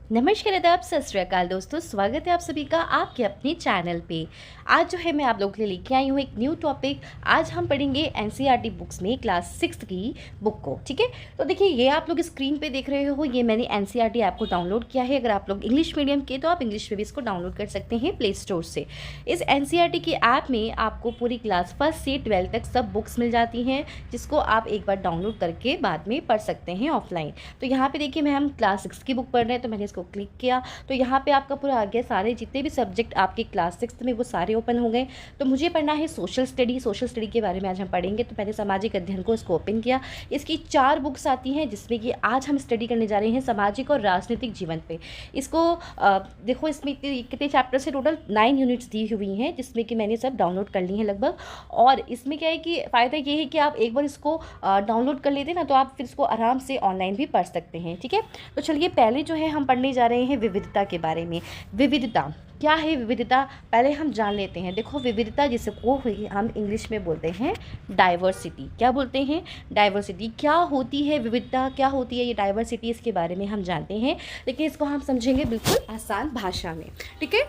नमस्कार, आदाब, सत श्री अकाल दोस्तों। स्वागत है आप सभी का आपके अपने चैनल पे। आज जो है मैं आप लोगों के लिए लेके आई हूँ एक न्यू टॉपिक। आज हम पढ़ेंगे एनसीईआरटी बुक्स में क्लास 6 की बुक को। ठीक है, तो देखिए ये आप लोग स्क्रीन पे देख रहे हो, ये मैंने एनसीईआरटी ऐप को डाउनलोड किया है। अगर आप लोग इंग्लिश मीडियम के तो आप इंग्लिश में भी इसको डाउनलोड कर सकते हैं प्ले स्टोर से। इस एनसीईआरटी की ऐप में आपको पूरी क्लास 1 से 12 तक सब बुक्स मिल जाती हैं, जिसको आप एक बार डाउनलोड करके बाद में पढ़ सकते हैं ऑफलाइन। तो यहाँ पे देखिए हम क्लास 6 की बुक पढ़ रहे हैं, तो मैंने इसको क्लिक किया तो यहाँ पे आपका पूरा आ गया। सारे जितने भी सब्जेक्ट आपके क्लास 6 में वो सारे ओपन हो गए। तो मुझे पढ़ना है सोशल स्टडी के बारे में आज हम पढ़ेंगे। तो मैंने सामाजिक अध्ययन को इसको ओपन किया। इसकी 4 बुक्स आती हैं, जिसमें कि आज हम स्टडी करने जा रहे हैं सामाजिक और राजनीतिक जीवन पे। इसको देखो इसमें कितने चैप्टर्स है, टोटल 9 यूनिट्स दी हुई हैं, जिसमें कि मैंने सब डाउनलोड कर ली हैं लगभग। और इसमें क्या है कि फ़ायदा ये है कि आप एक बार इसको डाउनलोड कर लेते हैं ना, तो आप फिर इसको आराम से ऑनलाइन भी पढ़ सकते हैं। ठीक है, तो चलिए पहले जो है हम पढ़ने जा रहे हैं विविधता के बारे में। विविधता क्या है? विविधता पहले हम जान लेते हैं। देखो विविधता जिसको हम इंग्लिश में बोलते हैं डाइवर्सिटी। क्या बोलते हैं? डाइवर्सिटी। क्या होती है विविधता, क्या होती है ये डाइवर्सिटी, इसके बारे में हम जानते हैं, लेकिन इसको हम समझेंगे बिल्कुल आसान भाषा में। ठीक है,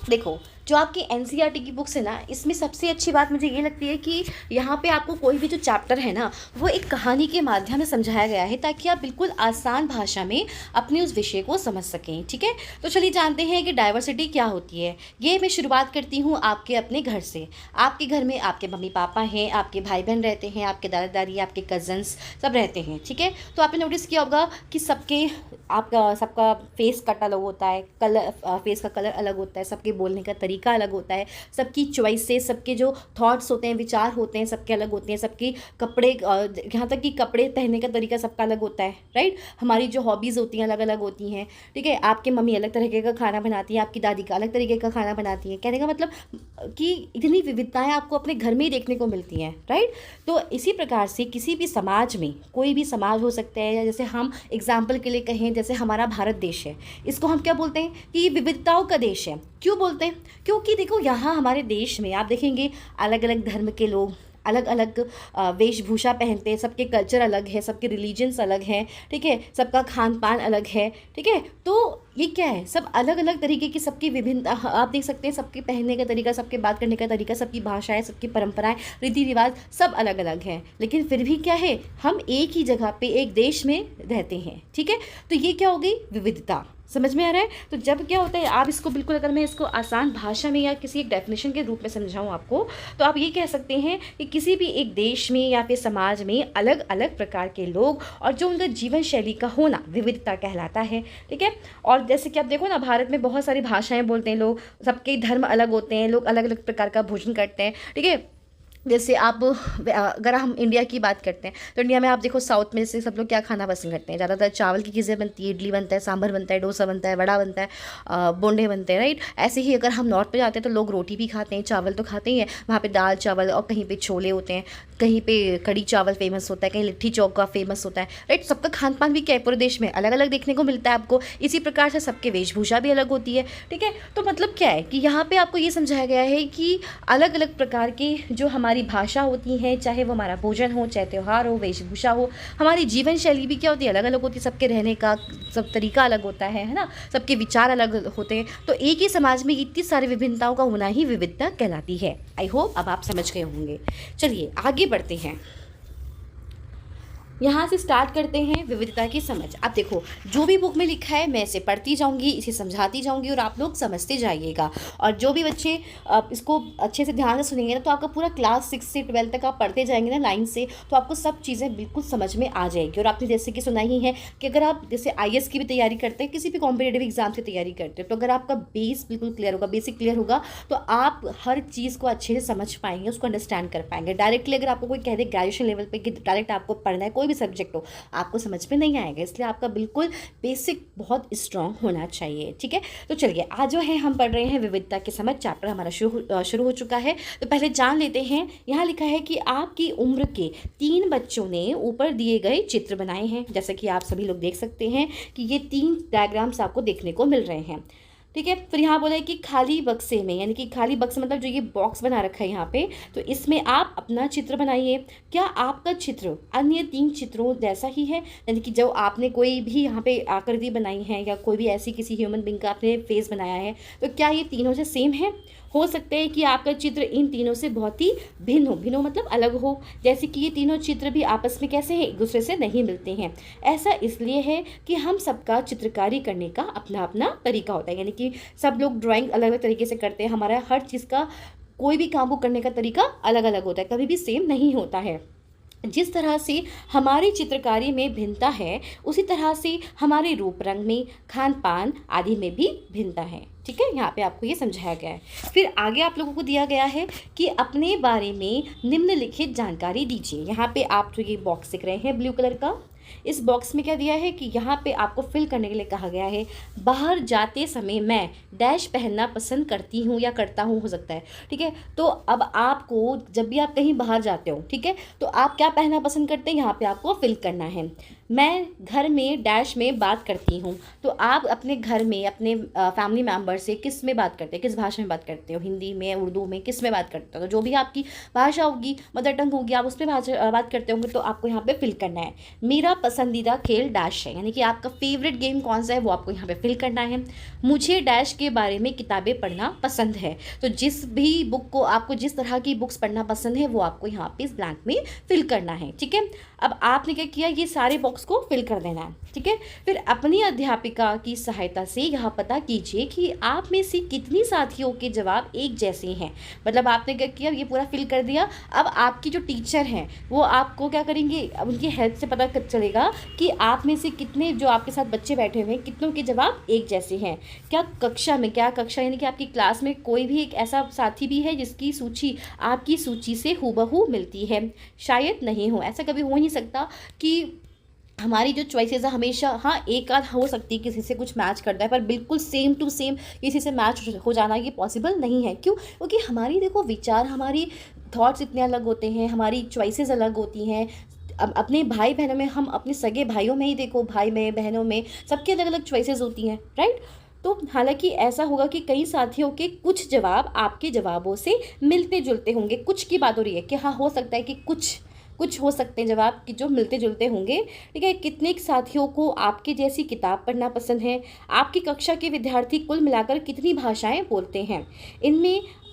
देखो जो आपकी एनसीईआरटी की बुक्स है ना, इसमें सबसे अच्छी बात मुझे ये लगती है कि यहाँ पे आपको कोई भी जो चैप्टर है ना, वो एक कहानी के माध्यम में समझाया गया है, ताकि आप बिल्कुल आसान भाषा में अपने उस विषय को समझ सकें। ठीक है, तो चलिए जानते हैं कि डाइवर्सिटी क्या होती है। ये मैं शुरुआत करती हूँ आपके अपने घर से। आपके घर में आपके मम्मी पापा हैं, आपके भाई बहन रहते हैं, आपके दादा दादी, आपके कज़न्स सब रहते हैं। ठीक है, तो आपने नोटिस किया होगा कि सबका फेस कट अलग होता है, फेस का कलर अलग होता है, सबके बोलने का तरीका अलग होता है, सबकी चॉइसेस, सबके जो थॉट्स होते हैं, विचार होते हैं, सबके अलग होते हैं, सबके कपड़े, यहाँ तक कि कपड़े पहनने का तरीका सबका अलग होता है। राइट, हमारी जो हॉबीज़ होती हैं अलग अलग होती हैं। ठीक है, आपकी मम्मी अलग तरीके का खाना बनाती है, आपकी दादी का अलग तरीके का खाना बनाती है। कहने का मतलब कि इतनी विविधताएं आपको अपने घर में ही देखने को मिलती हैं। राइट, तो इसी प्रकार से किसी भी समाज में, कोई भी समाज हो सकता है, या जैसे हम एग्जाम्पल के लिए कहें, जैसे हमारा भारत देश है, इसको हम क्या बोलते हैं कि ये विविधताओं का देश है। क्यों बोलते हैं? क्योंकि देखो यहाँ हमारे देश में आप देखेंगे अलग अलग धर्म के लोग अलग अलग वेशभूषा पहनते हैं, सबके कल्चर अलग है, सबके रिलीजन्स अलग हैं। ठीक है, सबका खान पान अलग है। ठीक है, तो ये क्या है, सब अलग अलग तरीके की, सबकी विभिन्न, आप देख सकते हैं सबके पहनने का तरीका, सबके बात करने का तरीका, सबकी भाषाएं, सबकी परंपराएं, रीति रिवाज सब अलग अलग हैं। लेकिन फिर भी क्या है, हम एक ही जगह पे एक देश में रहते हैं। ठीक है, तो ये क्या हो गई? विविधता। समझ में आ रहा है? तो जब क्या होता है, आप इसको बिल्कुल, अगर मैं इसको आसान भाषा में या किसी एक डेफिनेशन के रूप में समझाऊं आपको, तो आप ये कह सकते हैं कि किसी भी एक देश में या फिर समाज में अलग अलग प्रकार के लोग और जो उनका जीवन शैली का होना विविधता कहलाता है। ठीक है, और जैसे कि आप देखो ना, भारत में बहुत सारी भाषाएं बोलते हैं लोग, सबके धर्म अलग होते हैं, लोग अलग अलग प्रकार का भोजन करते हैं। ठीक है, जैसे आप अगर हम इंडिया की बात करते हैं, तो इंडिया में आप देखो साउथ में से सब लोग क्या खाना पसंद करते हैं, ज़्यादातर चावल की चीज़ें बनती है, इडली बनता है, सांभर बनता है, डोसा बनता है, वड़ा बनता है, बोंडे बनते हैं। राइट, ऐसे ही अगर हम नॉर्थ पे जाते हैं तो लोग रोटी भी खाते हैं, चावल तो खाते ही हैं, वहाँ पे दाल चावल, और कहीं पे छोले होते हैं, कहीं पे कड़ी चावल फेमस होता है, कहीं लिट्टी चौका फेमस होता है। राइट, सबका खान पान भी क्या है, पूरे देश में अलग अलग देखने को मिलता है आपको। इसी प्रकार से सबके वेशभूषा भी अलग होती है। ठीक है, तो मतलब क्या है कि यहाँ पे आपको ये समझाया गया है कि अलग अलग प्रकार की जो हमारी भाषा होती है, चाहे वो हमारा भोजन हो, चाहे त्यौहार हो, वेशभूषा हो, हमारी जीवन शैली भी क्या होती है, अलग अलग होती है। सबके रहने का सब तरीका अलग होता है ना, सबके विचार अलग होते हैं। तो एक ही समाज में इतनी सारी विभिन्नताओं का होना ही विविधता कहलाती है। आई होप अब आप समझ गए होंगे। चलिए आगे बढ़ते हैं, यहाँ से स्टार्ट करते हैं विविधता की समझ। अब देखो जो भी बुक में लिखा है मैं इसे पढ़ती जाऊँगी, इसे समझाती जाऊँगी, और आप लोग समझते जाइएगा। और जो भी बच्चे इसको अच्छे से ध्यान से सुनेंगे ना, तो आपका पूरा क्लास 6 से 12 तक आप पढ़ते जाएंगे ना लाइन से, तो आपको सब चीज़ें बिल्कुल समझ में आ जाएगी। और आपने जैसे कि सुना ही है कि अगर आप जैसे आईएएस की भी तैयारी करते हैं, किसी भी कॉम्पिटेटिव एग्जाम की तैयारी करते हैं, तो अगर आपका बेस बिल्कुल क्लियर होगा, बेसिक क्लियर होगा, तो आप हर चीज़ को अच्छे से समझ पाएंगे, उसको अंडरस्टैंड कर पाएंगे। डायरेक्टली अगर आपको कोई कह दे ग्रेजुएशन लेवल पे कि डायरेक्ट आपको पढ़ना है कोई भी सब्जेक्ट हो, आपको समझ में नहीं आएगा। इसलिए आपका बिल्कुल बेसिक बहुत स्ट्रांग होना चाहिए। ठीक है, तो चलिए आज जो है हम पढ़ रहे हैं विविधता की समझ। चैप्टर हमारा शुरू हो चुका है। तो पहले जान लेते हैं। यहाँ लिखा है कि आपकी उम्र के 3 बच्चों ने ऊपर दिए गए चित्र बनाए हैं। जैसे कि आप सभी लोग देख सकते हैं कि ये 3 डायग्राम्स आपको देखने को मिल रहे हैं। ठीक है। फिर यहाँ बोला है कि खाली बक्से में, यानी कि खाली बक्से मतलब जो ये बॉक्स बना रखा है यहाँ पे, तो इसमें आप अपना चित्र बनाइए। क्या आपका चित्र अन्य 3 चित्रों जैसा ही है, यानी कि जो आपने कोई भी यहाँ पे आकृति बनाई है या कोई भी ऐसी किसी ह्यूमन बींग का आपने फेस बनाया है, तो क्या ये तीनों से सेम है? हो सकता है कि आपका चित्र इन तीनों से बहुत ही भिन्न हो मतलब अलग हो, जैसे कि ये तीनों चित्र भी आपस में कैसे हैं, एक दूसरे से नहीं मिलते हैं। ऐसा इसलिए है कि हम सबका चित्रकारी करने का अपना अपना तरीका होता है, यानी कि सब लोग ड्राइंग अलग अलग तरीके से करते हैं। हमारा हर चीज़ का, कोई भी काम को करने का तरीका अलग अलग होता है, कभी भी सेम नहीं होता है। जिस तरह से हमारी चित्रकारी में भिन्नता है, उसी तरह से हमारे रूप रंग में, खान पान आदि में भी भिन्नता है। ठीक है, यहाँ पे आपको ये समझाया गया है। फिर आगे आप लोगों को दिया गया है कि अपने बारे में निम्नलिखित जानकारी दीजिए। यहाँ पे आप जो ये बॉक्स दिख रहे हैं ब्लू कलर का, इस बॉक्स में क्या दिया है कि यहाँ पे आपको फिल करने के लिए कहा गया है, बाहर जाते समय मैं डैश पहनना पसंद करती हूँ या करता हूँ, हो सकता है। ठीक है, तो अब आपको जब भी आप कहीं बाहर जाते हो, ठीक है, तो आप क्या पहनना पसंद करते हैं, यहाँ पे आपको फिल करना है। मैं घर में डैश में बात करती हूँ, तो आप अपने घर में अपने फैमिली मेम्बर से किस में बात करते हैं, किस भाषा में बात करते हो, हिंदी में, उर्दू में, किस में बात करते हो? तो जो भी आपकी भाषा होगी, मदर टंग होगी, आप उसमें बात करते होंगे, तो आपको यहाँ पे फिल करना है। मेरा पसंदीदा खेल डैश है, यानी कि आपका फेवरेट गेम कौन सा है वो आपको यहाँ पे फिल करना है। मुझे डैश के बारे में किताबें पढ़ना पसंद है, तो जिस भी बुक को आपको, जिस तरह की बुक्स पढ़ना पसंद है वो आपको यहाँ पे इस ब्लैंक में फिल करना है। ठीक है, अब आपने क्या किया, ये सारे बॉक्स को फिल कर देना है। ठीक है, फिर अपनी अध्यापिका की सहायता से यह पता कीजिए कि आप में से कितनी साथियों के जवाब एक जैसे हैं। मतलब आपने क्या किया, ये पूरा फिल कर दिया। अब आपकी जो टीचर हैं वो आपको क्या करेंगे, अब उनकी हेल्प से पता चलेगा कि आप में से कितने, जो आपके साथ बच्चे बैठे हुए हैं, कितनों के जवाब एक जैसे हैं। क्या कक्षा में, क्या कक्षा यानी कि आपकी क्लास में कोई भी एक ऐसा साथी भी है जिसकी सूची आपकी सूची से हूबहू मिलती है? शायद नहीं हो, ऐसा कभी हो नहीं सकता कि हमारी जो चॉइसेस है हमेशा, हाँ एक आध हो सकती है किसी से कुछ मैच करता है, पर बिल्कुल सेम टू सेम किसी से मैच हो जाना ये पॉसिबल नहीं है। क्यों? क्योंकि हमारी देखो विचार, हमारी थॉट्स इतने अलग होते हैं, हमारी चॉइसेस अलग होती हैं। अब अपने भाई बहनों में, हम अपने सगे भाइयों में ही देखो, भाई में, बहनों में, सबकी अलग अलग चॉइसेस होती हैं, राइट। तो हालांकि ऐसा होगा कि कई साथियों के कुछ जवाब आपके जवाबों से मिलते जुलते होंगे, कुछ की बात हो रही है कि हाँ हो सकता है कि कुछ हो सकते हैं जवाब कि जो मिलते जुलते होंगे। ठीक है, कितने साथियों को आपके जैसी किताब पढ़ना पसंद है? आपकी कक्षा के विद्यार्थी कुल मिलाकर कितनी भाषाएं बोलते हैं?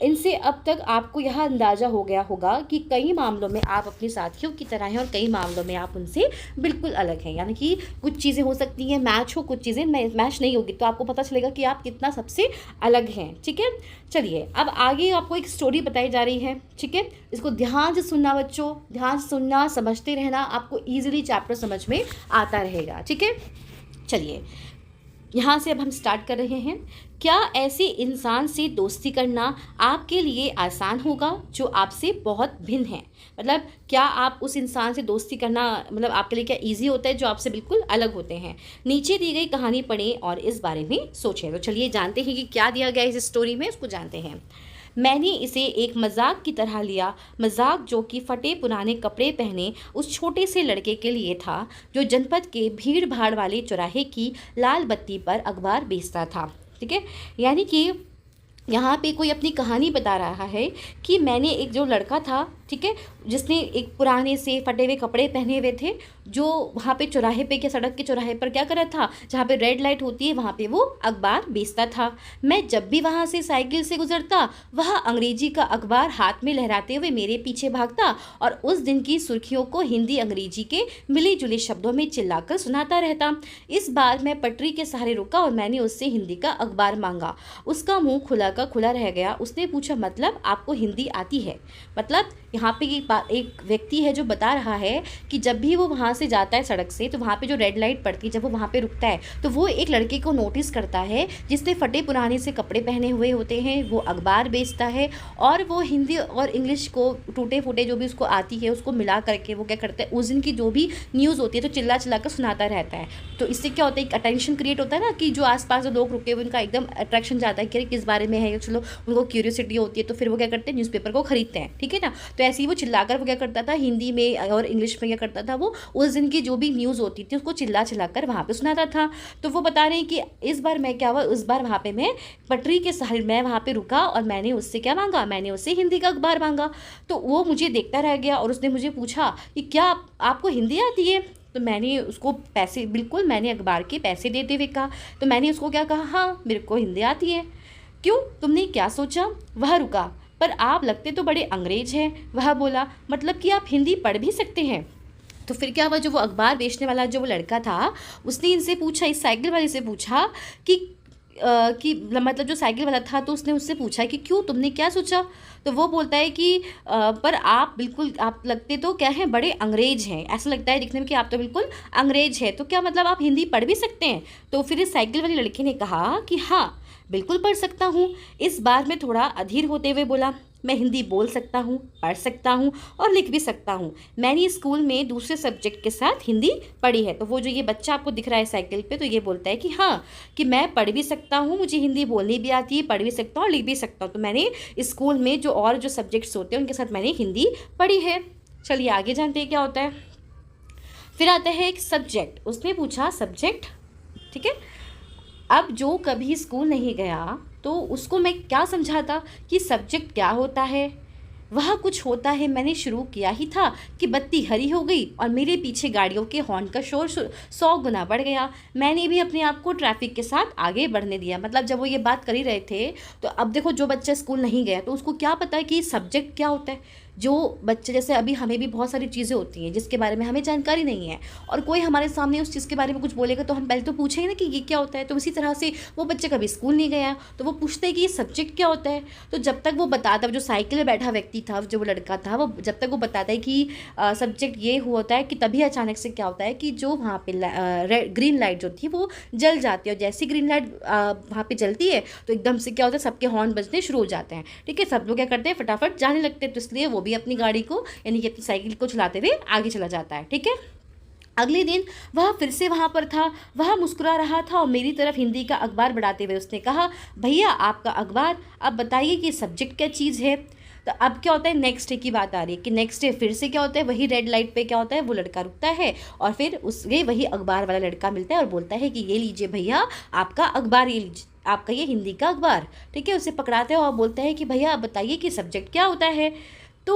इनसे अब तक आपको यह अंदाज़ा हो गया होगा कि कई मामलों में आप अपने साथियों की तरह हैं और कई मामलों में आप उनसे बिल्कुल अलग हैं। यानी कि कुछ चीज़ें हो सकती हैं मैच हो, कुछ चीज़ें मैच नहीं होगी, तो आपको पता चलेगा कि आप कितना सबसे अलग हैं। ठीक है, चलिए अब आगे आपको एक स्टोरी बताई जा रही है। ठीक है, इसको ध्यान से सुनना बच्चों, ध्यान से सुनना, समझते रहना, आपको ईजिली चैप्टर समझ में आता रहेगा। ठीक है, चलिए यहाँ से अब हम स्टार्ट कर रहे हैं। क्या ऐसे इंसान से दोस्ती करना आपके लिए आसान होगा जो आपसे बहुत भिन्न है? मतलब क्या आप उस इंसान से दोस्ती करना, मतलब आपके लिए क्या इजी होता है जो आपसे बिल्कुल अलग होते हैं? नीचे दी गई कहानी पढ़ें और इस बारे में सोचें। तो चलिए जानते हैं कि क्या दिया गया है इस स्टोरी में, उसको जानते हैं। मैंने इसे एक मजाक की तरह लिया, मजाक जो कि फटे पुराने कपड़े पहने उस छोटे से लड़के के लिए था जो जनपद के भीड़ भाड़ वाले चौराहे की लाल बत्ती पर अखबार बेचता था। ठीक है, यानी कि यहाँ पे कोई अपनी कहानी बता रहा है कि मैंने एक जो लड़का था, ठीक है, जिसने एक पुराने से फटे हुए कपड़े पहने हुए थे, जो वहाँ पे चौराहे पे, क्या सड़क के चौराहे पर क्या कर रहा था, जहाँ पे रेड लाइट होती है वहाँ पे वो अखबार बेचता था। मैं जब भी वहाँ से साइकिल से गुजरता वह अंग्रेजी का अखबार हाथ में लहराते हुए मेरे पीछे भागता और उस दिन की सुर्खियों को हिंदी अंग्रेजी के मिले जुले शब्दों में चिल्लाकर सुनाता रहता। इस बार मैं पटरी के सहारे रुका और मैंने उससे हिंदी का अखबार मांगा। उसका मुँह खुला रह गया। उसने पूछा, मतलब आपको हिंदी आती है? मतलब यहाँ पे एक व्यक्ति है जो बता रहा है कि जब भी वो वहाँ से जाता है सड़क से, तो वहाँ पे जो रेड लाइट पड़ती है, जब वो वहाँ पे रुकता है तो वो एक लड़के को नोटिस करता है जिसने फटे पुराने से कपड़े पहने हुए होते हैं, वो अखबार बेचता है और वो हिंदी और इंग्लिश को टूटे फूटे जो भी उसको आती है उसको मिला करके वो क्या करता है, उस दिन की जो भी न्यूज़ होती है तो चिल्ला चिल्ला कर सुनाता रहता है। तो इससे क्या होता है, एक अटेंशन क्रिएट होता है ना, कि जो आसपास जो लोग रुके हुए उनका एकदम अट्रैक्शन जाता है कि किस बारे में है, चलो उनको क्यूरियोसिटी होती है, तो फिर वो क्या करते हैं, न्यूज़पेपर को खरीदते हैं। ठीक है ना, तो ऐसे ही वो चिल्लाकर वो क्या करता था, हिंदी में और इंग्लिश में क्या करता था, वो उस दिन की जो भी न्यूज़ होती थी उसको चिल्ला चिल्लाकर वहाँ पे सुनाता था। तो वो बता रहे हैं कि इस बार मैं क्या हुआ, उस बार वहाँ पे मैं पटरी के सहारे मैं वहाँ पे रुका और मैंने उससे क्या मांगा, मैंने उससे हिंदी का अखबार मांगा। तो वो मुझे देखता रह गया और उसने मुझे पूछा कि क्या आपको हिंदी आती है। तो मैंने उसको पैसे, बिल्कुल मैंने अखबार के पैसे देते हुए कहा। तो मैंने उसको क्या कहा, हाँ मेरे को हिंदी आती है। क्यों, तुमने क्या सोचा। वह रुका, पर आप लगते तो बड़े अंग्रेज हैं। वह बोला, मतलब कि आप हिंदी पढ़ भी सकते हैं। तो फिर क्या हुआ, जो वो अखबार बेचने वाला जो वो लड़का था उसने इनसे पूछा, इस साइकिल वाले से पूछा कि मतलब जो साइकिल वाला था, तो उसने उससे पूछा कि क्यों, तुमने क्या सोचा। तो वो बोलता है कि पर आप बिल्कुल, आप लगते तो क्या हैं, बड़े अंग्रेज हैं, ऐसा लगता है दिखने में कि आप तो बिल्कुल अंग्रेज हैं, तो क्या मतलब आप हिंदी पढ़ भी सकते हैं। तो फिर इस साइकिल वाले लड़के ने कहा कि हाँ बिल्कुल पढ़ सकता हूँ। इस बार मैं थोड़ा अधीर होते हुए बोला, मैं हिंदी बोल सकता हूँ, पढ़ सकता हूँ और लिख भी सकता हूँ। मैंने स्कूल में दूसरे सब्जेक्ट के साथ हिंदी पढ़ी है। तो वो जो ये बच्चा आपको दिख रहा है साइकिल पे, तो ये बोलता है कि हाँ, कि मैं पढ़ भी सकता हूँ, मुझे हिंदी बोलनी भी आती है, पढ़ भी सकता हूँ और लिख भी सकता हूँ। तो मैंने स्कूल में जो और जो सब्जेक्ट्स होते हैं उनके साथ मैंने हिंदी पढ़ी है। चलिए आगे जानते हैं क्या होता है। फिर आता है एक सब्जेक्ट। उसने पूछा सब्जेक्ट, ठीक है। अब जो कभी स्कूल नहीं गया तो उसको मैं क्या समझाता कि सब्जेक्ट क्या होता है। वह कुछ होता है, मैंने शुरू किया ही था कि बत्ती हरी हो गई और मेरे पीछे गाड़ियों के हॉर्न का शोर 100 गुना बढ़ गया। मैंने भी अपने आप को ट्रैफिक के साथ आगे बढ़ने दिया। मतलब जब वो ये बात कर ही रहे थे, तो अब देखो जो बच्चा स्कूल नहीं गया तो उसको क्या पता है कि सब्जेक्ट क्या होता है। जो बच्चे, जैसे अभी हमें भी बहुत सारी चीज़ें होती हैं जिसके बारे में हमें जानकारी नहीं है, और कोई हमारे सामने उस चीज़ के बारे में कुछ बोलेगा तो हम पहले तो पूछेंगे ना कि ये क्या होता है। तो इसी तरह से वो बच्चे कभी स्कूल नहीं गया तो वो पूछते हैं कि ये सब्जेक्ट क्या होता है। तो जब तक वो बताता, जो साइकिल में बैठा व्यक्ति था, जो वो लड़का था, वो जब तक वो बताता है कि सब्जेक्ट ये होता है, कि तभी अचानक से क्या होता है कि जो वहाँ पे ग्रीन लाइट जो थी वो जल जाती है, और जैसी ग्रीन लाइट वहाँ पे जलती है तो एकदम से क्या होता है, सबके हॉर्न बजने शुरू हो जाते हैं। ठीक है, सब लोग क्या करते हैं, फटाफट जाने लगते हैं। तो इसलिए वो भी अपनी गाड़ी को, यानी कि अपनी साइकिल को चलाते हुए आगे चला जाता है। ठीक है, अगले दिन वह फिर से वहाँ पर था। वह मुस्कुरा रहा था और मेरी तरफ हिंदी का अखबार बढ़ाते हुए उसने कहा, भैया आपका अखबार, अब बताइए कि सब्जेक्ट क्या चीज़ है। तो अब क्या होता है, नेक्स्ट डे की बात आ रही है कि नेक्स्ट डे फिर से क्या होता है, वही रेड लाइट पे क्या होता है, वो लड़का रुकता है और फिर उसके वही अखबार वाला लड़का मिलता है और बोलता है कि ये लीजिए भैया आपका अखबार, ये लीजिए आपका ये हिंदी का अखबार। ठीक है, उसे पकड़ाते हैं और बोलते हैं कि भैया आप बताइए कि सब्जेक्ट क्या होता है। तो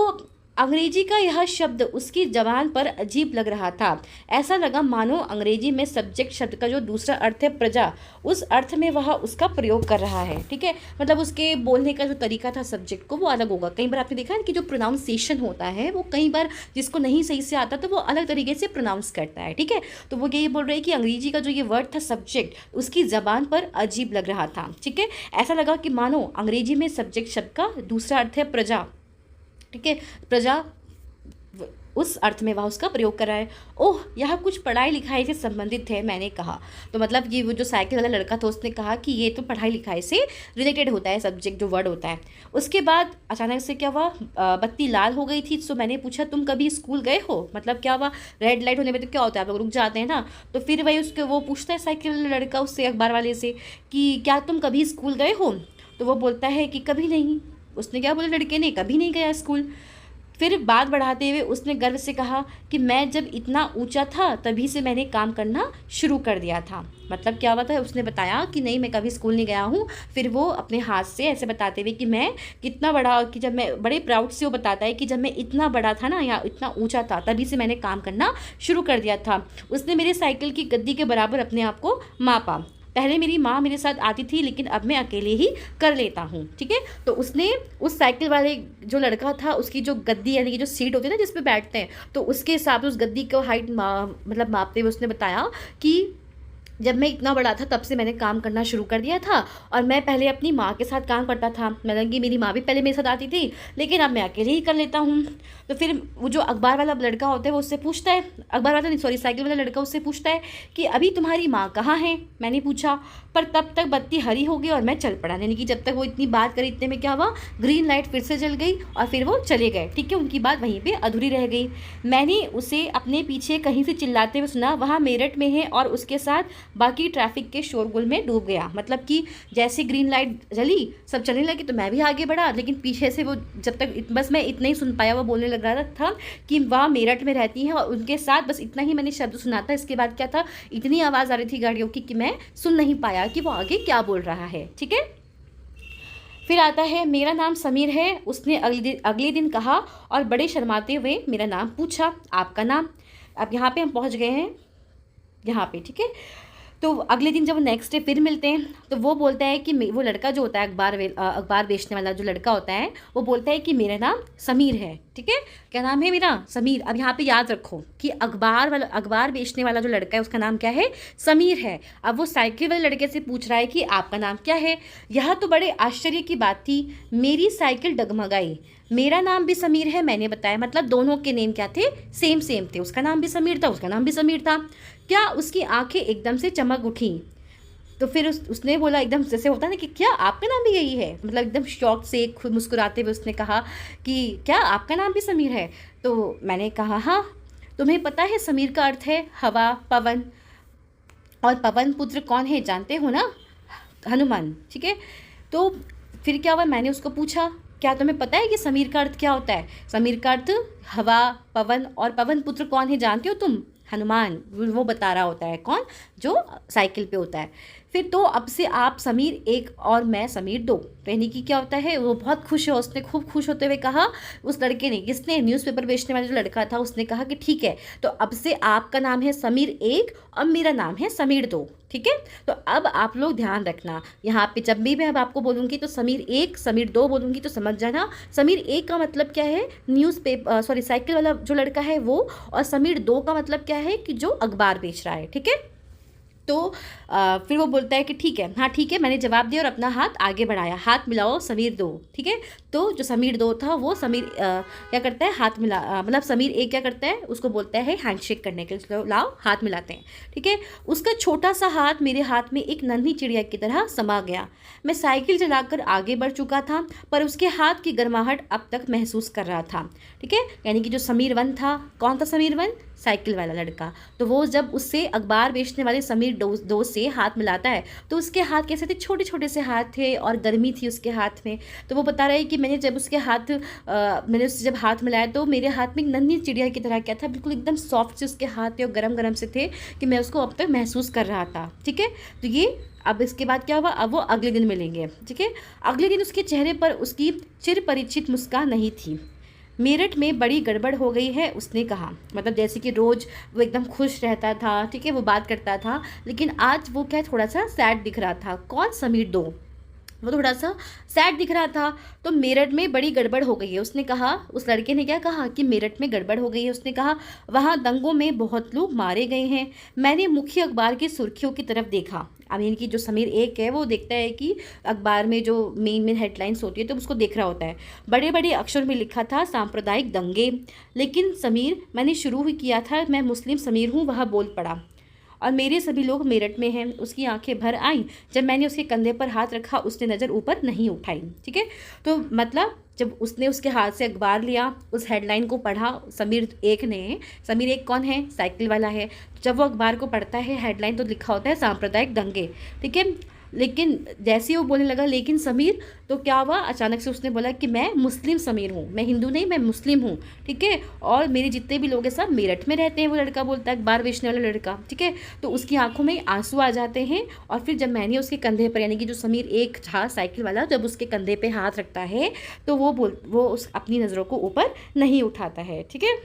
अंग्रेजी का यह शब्द उसकी ज़बान पर अजीब लग रहा था। ऐसा लगा मानो अंग्रेजी में सब्जेक्ट शब्द का जो दूसरा अर्थ है प्रजा, उस अर्थ में वह उसका प्रयोग कर रहा है। ठीक है, मतलब उसके बोलने का जो तरीका था सब्जेक्ट को, वो अलग होगा। कई बार आपने देखा है कि जो प्रोनाउंसिएशन होता है वो कई बार जिसको नहीं सही से आता तो वो अलग तरीके से प्रोनाउंस करता है। ठीक है, तो वो यही बोल रहे हैं कि अंग्रेजी का जो ये वर्ड था सब्जेक्ट, उसकी ज़बान पर अजीब लग रहा था। ठीक है, ऐसा लगा कि मानो अंग्रेजी में सब्जेक्ट शब्द का दूसरा अर्थ है प्रजा। ठीक है, प्रजा, उस अर्थ में वह उसका प्रयोग कर रहा है। ओह, यह कुछ पढ़ाई लिखाई से संबंधित है, मैंने कहा। तो मतलब ये वो जो साइकिल वाला लड़का था उसने कहा कि ये तो पढ़ाई लिखाई से रिलेटेड होता है, सब्जेक्ट जो वर्ड होता है। उसके बाद अचानक से क्या हुआ, बत्ती लाल हो गई थी। तो मैंने पूछा तुम कभी स्कूल गए हो, मतलब क्या हुआ, रेड लाइट होने में तो क्या होता है, आप लोग रुक जाते हैं ना। तो फिर वही उसके वो पूछता है साइकिल वाला लड़का उससे, अखबार वाले से, कि क्या तुम कभी स्कूल गए हो। तो वो बोलता है कि कभी नहीं। उसने क्या बोला, लड़के ने कभी नहीं गया स्कूल। फिर बात बढ़ाते हुए उसने गर्व से कहा कि मैं जब इतना ऊंचा था तभी से मैंने काम करना शुरू कर दिया था। मतलब क्या हुआ था, उसने बताया कि नहीं मैं कभी स्कूल नहीं गया हूँ। फिर वो अपने हाथ से ऐसे बताते हुए कि मैं कितना बड़ा, कि जब मैं बड़े प्राउड से वो बताता है कि जब मैं इतना बड़ा था ना या इतना ऊंचा था तभी से मैंने काम करना शुरू कर दिया था। उसने मेरे साइकिल की गद्दी के बराबर अपने आप को मापा। पहले मेरी माँ मेरे साथ आती थी लेकिन अब मैं अकेले ही कर लेता हूँ। ठीक है, तो उसने उस साइकिल वाले जो लड़का था उसकी जो गद्दी, यानी कि जो सीट होती है ना जिस पे बैठते हैं, तो उसके हिसाब से उस गद्दी को हाइट मतलब मापते हुए उसने बताया कि जब मैं इतना बड़ा था तब से मैंने काम करना शुरू कर दिया था, और मैं पहले अपनी माँ के साथ काम करता था। मतलब कि मेरी माँ भी पहले मेरे साथ आती थी लेकिन अब मैं अकेले ही कर लेता हूँ। तो फिर वो जो अखबार वाला लड़का होता है वो उससे पूछता है, अखबार वाला नहीं सॉरी साइकिल वाला लड़का उससे पूछता है कि अभी तुम्हारी माँ कहाँ है। मैंने पूछा, पर तब तक बत्ती हरी हो गई और मैं चल पड़ा। यानी कि जब तक वो इतनी बात करी इतने में क्या हुआ, ग्रीन लाइट फिर से जल गई और फिर वो चले गए। ठीक है, उनकी बात वहीं पर अधूरी रह गई। मैंने उसे अपने पीछे कहीं से चिल्लाते हुए सुना, वहाँ मेरठ में है और उसके साथ बाकी ट्रैफिक के शोरगुल में डूब गया। मतलब कि जैसे ग्रीन लाइट जली सब चलने लगी तो मैं भी आगे बढ़ा, लेकिन पीछे से वो जब तक बस मैं इतना ही सुन पाया, वो बोलने लग रहा था कि वह मेरठ में रहती है और उनके साथ, बस इतना ही मैंने शब्द सुना था। इसके बाद क्या था, इतनी आवाज़ आ रही थी गाड़ियों की कि मैं सुन नहीं पाया कि वो आगे क्या बोल रहा है। ठीक है, फिर आता है मेरा नाम समीर है, उसने अगले दिन कहा और बड़े शर्माते हुए मेरा नाम पूछा, आपका नाम। अब यहाँ पे हम पहुँच गए हैं यहाँ पे। ठीक है, तो अगले दिन जब नेक्स्ट डे फिर मिलते हैं तो वो बोलता है कि वो लड़का जो होता है अखबार बेचने वाला जो लड़का होता है, वो बोलता है कि मेरा नाम समीर है। ठीक है, क्या नाम है मेरा? समीर। अब यहाँ पे याद रखो कि अखबार बेचने वाला जो लड़का है उसका नाम क्या है? समीर है। अब वो साइकिल वाले लड़के से पूछ रहा है कि आपका नाम क्या है। यह तो बड़े आश्चर्य की बात थी, मेरी साइकिल डगमगाई। मेरा नाम भी समीर है, मैंने बताया। मतलब दोनों के नेम क्या थे? सेम सेम थे। उसका नाम भी समीर था, उसका नाम भी समीर था। क्या उसकी आंखें एकदम से चमक उठी। तो फिर उसने बोला एकदम जैसे होता है ना कि क्या आपका नाम भी यही है, मतलब एकदम शौक से खुद मुस्कुराते हुए उसने कहा कि क्या आपका नाम भी समीर है। तो मैंने कहा हाँ। तुम्हें पता है समीर का अर्थ है हवा, पवन, और पवन पुत्र कौन है जानते हो ना? हनुमान। ठीक है, तो फिर क्या हुआ, मैंने उसको पूछा क्या तुम्हें पता है कि समीर का अर्थ क्या होता है? समीर का अर्थ हवा, पवन, और पवन पुत्र कौन है जानते हो तुम? हनुमान। वो बता रहा होता है, कौन? जो साइकिल पे होता है। फिर तो अब से आप समीर एक और मैं समीर दो। तो यानी कि क्या होता है, वो बहुत खुश है। उसने खूब खुश होते हुए कहा, उस लड़के ने, किसने? न्यूज़पेपर बेचने वाला जो लड़का था, उसने कहा कि ठीक है, तो अब से आपका नाम है समीर एक और मेरा नाम है समीर दो। ठीक है, तो अब आप लोग ध्यान रखना, यहाँ पे जब भी मैं अब आपको बोलूँगी तो समीर एक समीर दो बोलूँगी तो समझ जाना। समीर एक का मतलब क्या है? साइकिल वाला जो लड़का है वो, और समीर दो का मतलब क्या है कि जो अखबार बेच रहा है। ठीक है, तो फिर वो बोलता है कि ठीक है, हाँ ठीक है, मैंने जवाब दिया और अपना हाथ आगे बढ़ाया। हाथ मिलाओ समीर दो। ठीक है, तो जो समीर दो था वो समीर क्या करता है, हाथ मिला मतलब समीर एक क्या करता है, उसको बोलता है हैंडशेक करने के लिए, लाओ हाथ मिलाते हैं। ठीक है, उसका छोटा सा हाथ मेरे हाथ में एक नन्ही चिड़िया की तरह समा गया। मैं साइकिल चलाकर आगे बढ़ चुका था, पर उसके हाथ की गर्माहट अब तक महसूस कर रहा था। ठीक है, यानी कि जो समीर वन था, कौन था समीर वन? साइकिल वाला लड़का। तो वो जब उससे अखबार बेचने वाले समीर दो से हाथ मिलाता है तो उसके हाथ कैसे थे? छोटे छोटे से हाथ थे और गर्मी थी उसके हाथ में। तो वो बता रहा है कि मैंने जब उससे जब हाथ मिलाया तो मेरे हाथ में एक नन्ही चिड़िया की तरह क्या था, बिल्कुल एकदम सॉफ्ट से उसके हाथ थे और गरम गरम से थे कि मैं उसको अब तक महसूस कर रहा था। ठीक है, तो ये अब इसके बाद क्या हुआ, अब वो अगले दिन मिलेंगे। ठीक है, अगले दिन उसके चेहरे पर उसकी चिर परिचित मुस्कान नहीं थी। मेरठ में बड़ी गड़बड़ हो गई है, उसने कहा। मतलब जैसे कि रोज़ वो एकदम खुश रहता था, ठीक है, वो बात करता था, लेकिन आज वो क्या थोड़ा सा सैड दिख रहा था। कौन? समीर दो, वो थोड़ा सा सैड दिख रहा था। तो मेरठ में बड़ी गड़बड़ हो गई है, उसने कहा। उस लड़के ने क्या कहा कि मेरठ में गड़बड़ हो गई है। उसने कहा वहाँ दंगों में बहुत लोग मारे गए हैं। मैंने मुख्य अखबार की सुर्खियों की तरफ देखा। अब इनकी जो समीर एक है वो देखता है कि अखबार में जो मेन हेडलाइंस होती है तो उसको देख रहा होता है। बड़े बड़े अक्षर में लिखा था सांप्रदायिक दंगे। लेकिन समीर, मैंने शुरू ही किया था, मैं मुस्लिम समीर हूँ, वह बोल पड़ा। और मेरे सभी लोग मेरठ में हैं। उसकी आंखें भर आईं। जब मैंने उसके कंधे पर हाथ रखा उसने नज़र ऊपर नहीं उठाई। ठीक है, तो मतलब जब उसने उसके हाथ से अखबार लिया, उस हेडलाइन को पढ़ा समीर एक ने। समीर एक कौन है? साइकिल वाला है। जब वो अखबार को पढ़ता है, हेडलाइन तो लिखा होता है सांप्रदायिक दंगे। ठीक है, लेकिन जैसे ही वो बोलने लगा लेकिन समीर, तो क्या हुआ, अचानक से उसने बोला कि मैं मुस्लिम समीर हूँ, मैं हिंदू नहीं, मैं मुस्लिम हूँ। ठीक है, और मेरे जितने भी लोग हैं सब मेरठ में रहते हैं। वो लड़का बोलता है, अखबार बेचने वाला लड़का। ठीक है, तो उसकी आंखों में आंसू आ जाते हैं। और फिर जब मैंने उसके कंधे पर, यानी कि जो समीर एक था साइकिल वाला, जब उसके कंधे पर हाथ रखता है तो वो अपनी नज़रों को ऊपर नहीं उठाता है। ठीक है,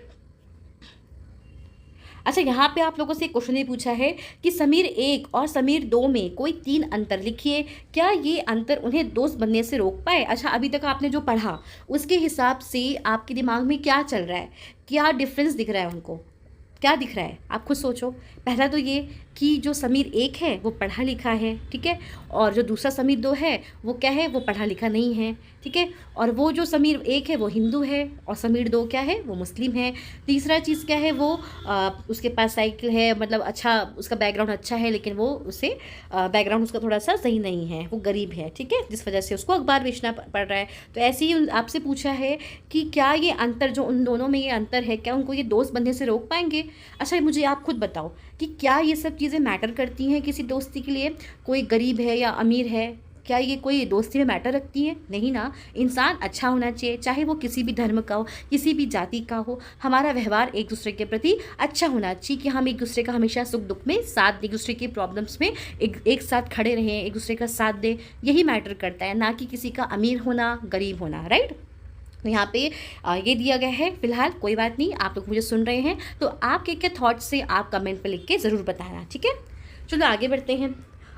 अच्छा, यहाँ पे आप लोगों से क्वेश्चन ये पूछा है कि समीर एक और समीर दो में कोई 3 अंतर लिखिए। क्या ये अंतर उन्हें दोस्त बनने से रोक पाए? अच्छा, अभी तक आपने जो पढ़ा उसके हिसाब से आपके दिमाग में क्या चल रहा है, क्या डिफरेंस दिख रहा है उनको, क्या दिख रहा है? आप खुद सोचो। पहला तो ये कि जो समीर एक है वो पढ़ा लिखा है। ठीक है, और जो दूसरा समीर दो है वो क्या है, वो पढ़ा लिखा नहीं है। ठीक है, और वो जो समीर एक है वो हिंदू है और समीर दो क्या है, वो मुस्लिम है। तीसरा चीज़ क्या है, वो उसके पास साइकिल है, मतलब अच्छा उसका बैकग्राउंड अच्छा है, लेकिन वो उसे बैकग्राउंड उसका थोड़ा सा सही नहीं है, वो गरीब है। ठीक है, जिस वजह से उसको अखबार बेचना पड़ रहा है। तो ऐसे ही आपसे पूछा है कि क्या ये अंतर, जो उन दोनों में ये अंतर है, क्या उनको ये दोस्त बनने से रोक पाएंगे? अच्छा मुझे आप खुद बताओ कि क्या ये सब चीज़ें मैटर करती हैं किसी दोस्ती के लिए? कोई गरीब है या अमीर है, क्या ये कोई दोस्ती में मैटर रखती है? नहीं ना। इंसान अच्छा होना चाहिए, चाहे वो किसी भी धर्म का हो, किसी भी जाति का हो। हमारा व्यवहार एक दूसरे के प्रति अच्छा होना चाहिए कि हम एक दूसरे का हमेशा सुख दुख में साथ, एक दूसरे की प्रॉब्लम्स में एक साथ खड़े रहें, एक दूसरे का साथ दें। यही मैटर करता है, ना कि किसी का अमीर होना, गरीब होना, राइट। तो यहाँ पे ये दिया गया है फिलहाल। कोई बात नहीं, आप लोग मुझे सुन रहे हैं तो आपके क्या थॉट्स से आप कमेंट पे लिख के ज़रूर बताना, ठीक है। चलो आगे बढ़ते हैं।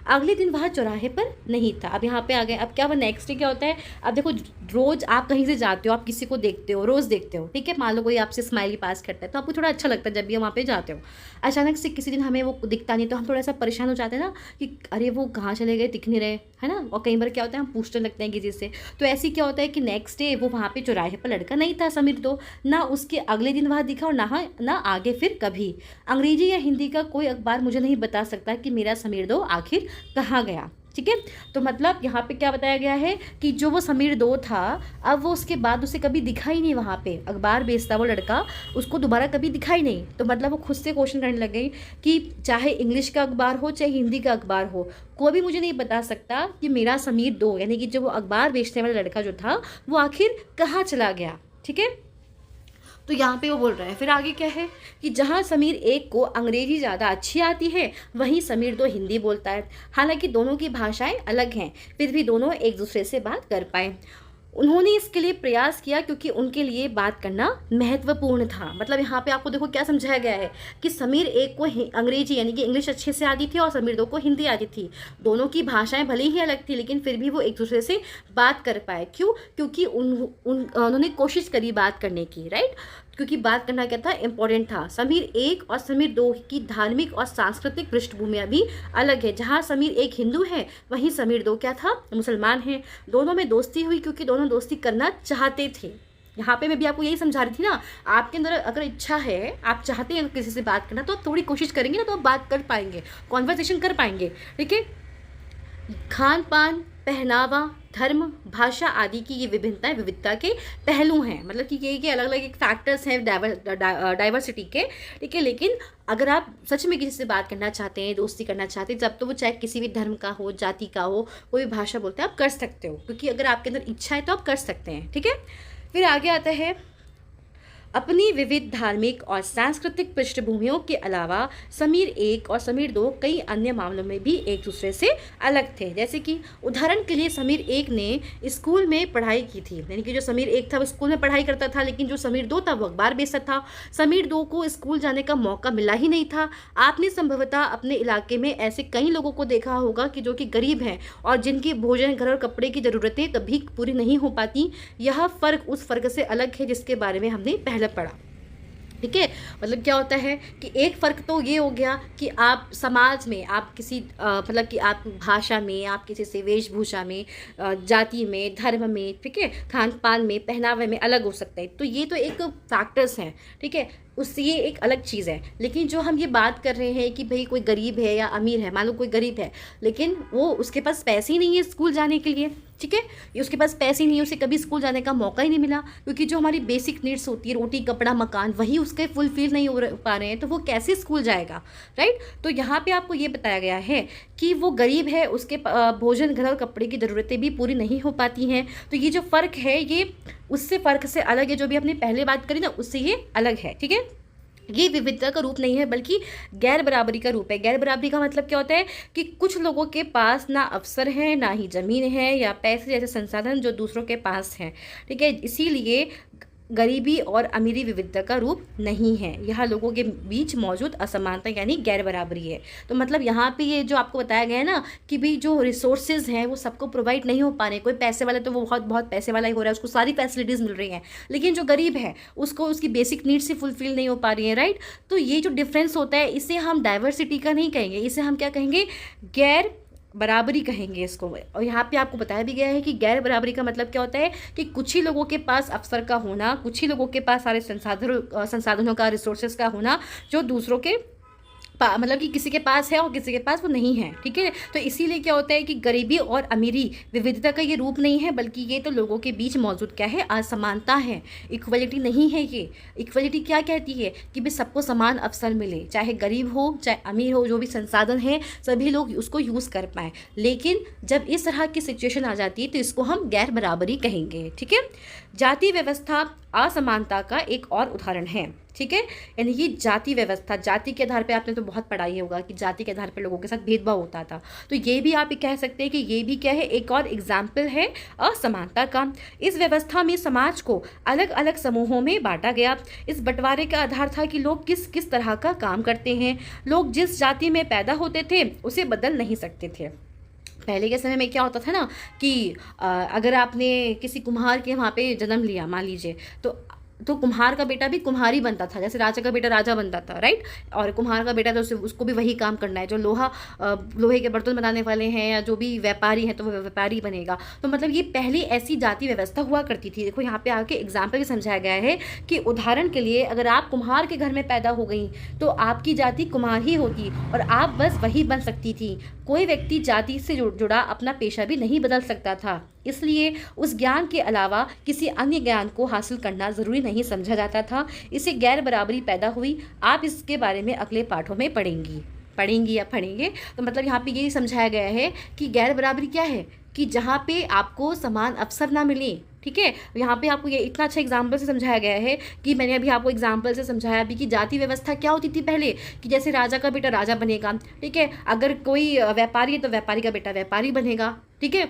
अगले दिन वह चौराहे पर नहीं था। अब यहाँ पे आ गए। अब क्या वो नेक्स्ट डे क्या होता है? अब देखो, रोज़ आप कहीं से जाते हो, आप किसी को देखते हो, रोज़ देखते हो, ठीक है। मान लो कोई आपसे स्माइली पास करता है तो आपको थोड़ा अच्छा लगता है जब भी वहाँ पे जाते हो। अचानक से किसी दिन हमें वो दिखता नहीं तो हम थोड़ा सा परेशान हो जाते हैं ना कि अरे वो कहाँ चले गए, दिख नहीं रहे, है ना। और कई बार क्या होता है, हम पूछने लगते हैं किसी से। तो ऐसे क्या होता है कि नेक्स्ट डे वो वहाँ पे चौराहे पर लड़का नहीं था समीर दो, ना उसके अगले दिन वहाँ दिखा और ना आगे फिर कभी। अंग्रेजी या हिंदी का कोई अखबार मुझे नहीं बता सकता कि मेरा समीर दो आखिर कहाँ गया, ठीक है। तो मतलब यहाँ पे क्या बताया गया है कि जो वो समीर दो था, अब वो उसके बाद उसे कभी दिखा ही नहीं। वहाँ पे अखबार बेचता वो लड़का, उसको दोबारा कभी दिखा ही नहीं। तो मतलब वो खुद से क्वेश्चन करने लग गई कि चाहे इंग्लिश का अखबार हो चाहे हिंदी का अखबार हो, कोई भी मुझे नहीं बता सकता कि मेरा समीर दो यानी कि जो वो अखबार बेचने वाला लड़का जो था वो आखिर कहाँ चला गया, ठीक है। तो यहाँ पे वो बोल रहे हैं फिर आगे क्या है कि जहाँ समीर एक को अंग्रेजी ज़्यादा अच्छी आती है वहीं समीर दो हिंदी बोलता है। हालांकि दोनों की भाषाएं अलग हैं, फिर भी दोनों एक दूसरे से बात कर पाए। उन्होंने इसके लिए प्रयास किया क्योंकि उनके लिए बात करना महत्वपूर्ण था। मतलब यहाँ पे आपको देखो क्या समझाया गया है कि समीर एक को अंग्रेजी यानी कि इंग्लिश अच्छे से आती थी और समीर दो को हिंदी आती थी। दोनों की भाषाएं भले ही अलग थी लेकिन फिर भी वो एक दूसरे से बात कर पाए। क्यों? क्योंकि उन्होंने कोशिश करी बात करने की, राइट। क्योंकि बात करना क्या था, इंपॉर्टेंट था। समीर एक और समीर दो की धार्मिक और सांस्कृतिक पृष्ठभूमियाँ भी अलग है। जहाँ समीर एक हिंदू है वहीं समीर दो क्या था, मुसलमान है। दोनों में दोस्ती हुई क्योंकि दोनों दोस्ती करना चाहते थे। यहाँ पे मैं भी आपको यही समझा रही थी ना, आपके अंदर अगर इच्छा है, आप चाहते हैं किसी से बात करना, तो आप थोड़ी कोशिश करेंगे ना तो आप बात कर पाएंगे, कॉन्वर्सेशन कर पाएंगे, ठीक है। खान पान, पहनावा, धर्म, भाषा आदि की ये विविधता के पहलू हैं। मतलब कि ये अलग अलग एक फैक्टर्स हैं डाइवर्सिटी के, ठीक है। लेकिन अगर आप सच में किसी से बात करना चाहते हैं, दोस्ती करना चाहते हैं, जब तो वो चाहे किसी भी धर्म का हो, जाति का हो, कोई भी भाषा बोलते हैं, आप कर सकते हो। क्योंकि अगर आपके अंदर इच्छा है तो आप कर सकते हैं, ठीक है। फिर आगे आता है, अपनी विविध धार्मिक और सांस्कृतिक पृष्ठभूमियों के अलावा समीर एक और समीर दो कई अन्य मामलों में भी एक दूसरे से अलग थे। जैसे कि उदाहरण के लिए समीर एक ने स्कूल में पढ़ाई की थी, यानी कि जो समीर एक था वो स्कूल में पढ़ाई करता था, लेकिन जो समीर दो था वो अखबार बेचता था। समीर दो को स्कूल जाने का मौका मिला ही नहीं था। आपने संभवतः अपने इलाके में ऐसे कई लोगों को देखा होगा कि जो कि गरीब हैं और जिनकी भोजन, घर और कपड़े की ज़रूरतें कभी पूरी नहीं हो पाती। यह फ़र्क उस फ़र्क से अलग है जिसके बारे में हमने पहले पढ़ा, ठीक है। मतलब क्या होता है कि एक फ़र्क तो ये हो गया कि आप समाज में, आप किसी मतलब कि आप भाषा में, आप किसी से वेशभूषा में, जाति में, धर्म में, ठीक है, खान पान में, पहनावे में अलग हो सकते हैं। तो ये तो एक फैक्टर्स हैं, ठीक है। उससे ये एक अलग चीज़ है। लेकिन जो हम ये बात कर रहे हैं कि भाई कोई गरीब है या अमीर है, मान लो कोई गरीब है लेकिन वो उसके पास पैसे ही नहीं है स्कूल जाने के लिए, ठीक है, ये उसके पास पैसे ही नहीं है, उसे कभी स्कूल जाने का मौका ही नहीं मिला। क्योंकि जो हमारी बेसिक नीड्स होती है, रोटी कपड़ा मकान, वही उसके फुलफिल नहीं हो पा रहे हैं, तो वो कैसे स्कूल जाएगा, राइट। तो यहाँ पे आपको ये बताया गया है कि वो गरीब है, उसके भोजन, घर और कपड़े की ज़रूरतें भी पूरी नहीं हो पाती हैं। तो ये जो फ़र्क है ये उससे फ़र्क से अलग है, जो भी आपने पहले बात करी ना उससे ये अलग है, ठीक है। ये विविधता का रूप नहीं है बल्कि गैर बराबरी का रूप है। गैर बराबरी का मतलब क्या होता है कि कुछ लोगों के पास ना अवसर है, ना ही ज़मीन है या पैसे जैसे संसाधन जो दूसरों के पास हैं, ठीक है। इसीलिए गरीबी और अमीरी विविधता का रूप नहीं है, यहाँ लोगों के बीच मौजूद असमानता यानी गैर बराबरी है। तो मतलब यहाँ पे ये जो आपको बताया गया है ना कि भी जो रिसोर्सेज हैं वो सबको प्रोवाइड नहीं हो पा रहे। कोई पैसे वाला तो वो बहुत पैसे वाला ही हो रहा है, उसको सारी फैसिलिटीज़ मिल रही हैं, लेकिन जो गरीब है उसको उसकी बेसिक नीड्स ही फुलफिल नहीं हो पा रही है, राइट। तो ये जो डिफरेंस होता है इसे हम डाइवर्सिटी का नहीं कहेंगे, इसे हम क्या कहेंगे, गैर बराबरी कहेंगे इसको। और यहाँ पे आपको बताया भी गया है कि गैर बराबरी का मतलब क्या होता है कि कुछ ही लोगों के पास अवसर का होना, कुछ ही लोगों के पास सारे संसाधनों का, रिसोर्सेज का होना जो दूसरों के मतलब कि किसी के पास है और किसी के पास वो नहीं है, ठीक है। तो इसीलिए क्या होता है कि गरीबी और अमीरी विविधता का ये रूप नहीं है, बल्कि ये तो लोगों के बीच मौजूद क्या है, असमानता है, इक्वलिटी नहीं है। ये इक्वलिटी क्या कहती है कि भाई सबको समान अवसर मिले, चाहे गरीब हो चाहे अमीर हो, जो भी संसाधन है सभी लोग उसको यूज़ कर पाएँ। लेकिन जब इस तरह की सिचुएशन आ जाती है तो इसको हम गैर बराबरी कहेंगे, ठीक है। जाति व्यवस्था असमानता का एक और उदाहरण है, ठीक है। यानी कि जाति व्यवस्था, जाति के आधार पे आपने तो बहुत पढ़ा ही होगा कि जाति के आधार पे लोगों के साथ भेदभाव होता था, तो ये भी आप कह सकते हैं कि ये भी क्या है, एक और एग्जाम्पल है असमानता का। इस व्यवस्था में समाज को अलग अलग समूहों में बांटा गया। इस बंटवारे का आधार था कि लोग किस किस तरह का काम करते हैं। लोग जिस जाति में पैदा होते थे उसे बदल नहीं सकते थे। पहले के समय में क्या होता था ना कि अगर आपने किसी कुम्हार के वहाँ पे जन्म लिया मान लीजिए, तो कुम्हार का बेटा भी कुम्हार ही बनता था, जैसे राजा का बेटा राजा बनता था, राइट। और कुम्हार का बेटा तो उसको भी वही काम करना है। जो लोहे के बर्तन बनाने वाले हैं या जो भी व्यापारी हैं तो वो व्यापारी बनेगा। तो मतलब ये पहले ऐसी जाति व्यवस्था हुआ करती थी। देखो यहाँ पे आके एग्जाम्पल भी समझाया गया है कि उदाहरण के लिए अगर आप कुम्हार के घर में पैदा हो गई तो आपकी जाति कुम्हार ही होती और आप बस वही बन सकती थी। कोई व्यक्ति जाति से जुड़ा अपना पेशा भी नहीं बदल सकता था, इसलिए उस ज्ञान के अलावा किसी अन्य ज्ञान को हासिल करना ज़रूरी नहीं समझा जाता था। इससे गैर बराबरी पैदा हुई। आप इसके बारे में अगले पाठों में पढ़ेंगी या पढ़ेंगे। तो मतलब यहाँ पे यही समझाया गया है कि गैर बराबरी क्या है, कि जहाँ पे आपको समान अवसर ना मिले, ठीक है। यहाँ पे आपको ये इतना अच्छा एग्जाम्पल से समझाया गया है कि मैंने अभी आपको एग्जाम्पल से समझाया भी कि जाति व्यवस्था क्या होती थी पहले, कि जैसे राजा का बेटा राजा बनेगा, ठीक है। अगर कोई व्यापारी है तो व्यापारी का बेटा व्यापारी बनेगा, ठीक है।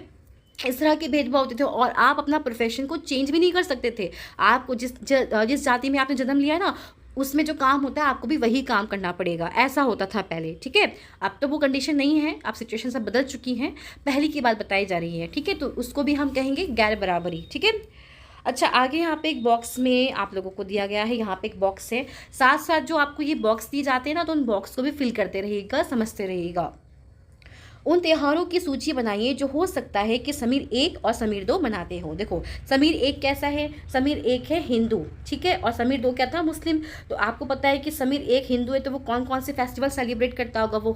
इस तरह के भेदभाव होते थे और आप अपना प्रोफेशन को चेंज भी नहीं कर सकते थे। आपको जिस जाति में आपने जन्म लिया है ना, उसमें जो काम होता है आपको भी वही काम करना पड़ेगा, ऐसा होता था पहले, ठीक है। अब तो वो कंडीशन नहीं है, अब सिचुएशन सब बदल चुकी हैं, पहले की बात बताई जा रही है, ठीक है। तो उसको भी हम कहेंगे गैर बराबरी, ठीक है। अच्छा, आगे यहाँ पे एक बॉक्स में आप लोगों को दिया गया है, यहाँ पे एक बॉक्स है, साथ साथ जो आपको ये बॉक्स दिए जाते हैं ना, तो उन बॉक्स को भी फिल करते रहिएगा, समझते रहिएगा। उन त्योहारों की सूची बनाइए जो हो सकता है कि समीर 1 और समीर 2 मनाते हो। देखो समीर 1 कैसा है, समीर 1 है हिंदू, ठीक है, और समीर 2 क्या था, मुस्लिम। तो आपको पता है कि समीर 1 हिंदू है तो वो कौन कौन से फेस्टिवल सेलिब्रेट करता होगा, वो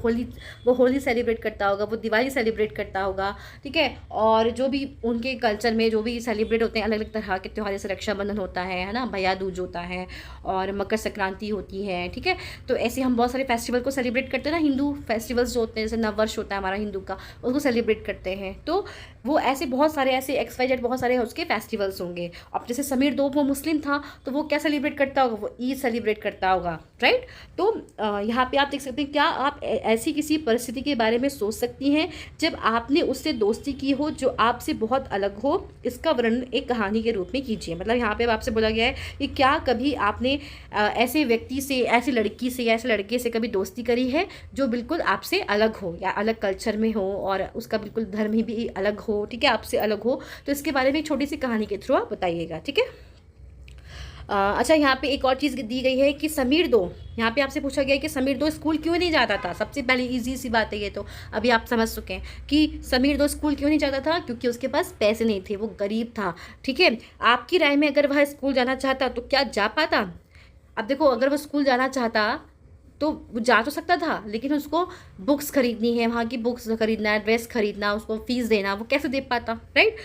होली सेलिब्रेट करता होगा, वो दिवाली सेलिब्रेट करता होगा, ठीक है। और जो भी उनके कल्चर में जो भी सेलिब्रेट होते हैं अलग अलग तरह के त्यौहार, जैसे रक्षाबंधन होता है ना, भैया दूज होता है, और मकर संक्रांति होती है, ठीक है। तो ऐसे हम बहुत सारे फेस्टिवल को सेलिब्रेट करते हैं ना, हिंदू फेस्टिवल्स जो होते हैं, जैसे नववर्ष होता है हमारा हिंदू का, उसको सेलिब्रेट करते हैं। तो वो ऐसे बहुत सारे ऐसे XYZ बहुत सारे उसके फेस्टिवल्स होंगे। अब जैसे समीर 2 वो मुस्लिम था तो वो क्या सेलिब्रेट करता होगा, वो ईद सेलिब्रेट करता होगा, राइट। तो यहाँ पे आप देख सकते हैं, क्या आप ऐसी किसी परिस्थिति के बारे में सोच सकती हैं जब आपने उससे दोस्ती की हो जो आपसे बहुत अलग हो, इसका वर्णन एक कहानी के रूप में कीजिए। मतलब यहाँ पे आपसे बोला गया है कि क्या कभी आपने ऐसे व्यक्ति से, ऐसी लड़की से या ऐसे लड़के से कभी दोस्ती करी है जो बिल्कुल आपसे अलग हो या अलग कल्चर में हो और उसका बिल्कुल धर्म ही भी अलग हो, ठीक है, आपसे अलग हो। तो इसके बारे में एक छोटी सी कहानी के थ्रू आप बताइएगा, ठीक है। अच्छा, यहाँ पे एक और चीज़ दी गई है कि समीर 2, यहाँ पे आपसे पूछा गया है कि समीर 2 स्कूल क्यों नहीं जाता था। सबसे पहले इजी सी बात है ये, तो अभी आप समझ चुके हैं कि समीर 2 स्कूल क्यों नहीं जाता था, क्योंकि उसके पास पैसे नहीं थे, वो गरीब था, ठीक है। आपकी राय में अगर वह स्कूल जाना चाहता तो क्या जा पाता। अब देखो, अगर वो स्कूल जाना चाहता तो वो जा तो सकता था, लेकिन उसको बुक्स खरीदनी है, वहाँ की बुक्स खरीदना है, ड्रेस खरीदना, उसको फीस देना, वो कैसे दे पाता, राइट।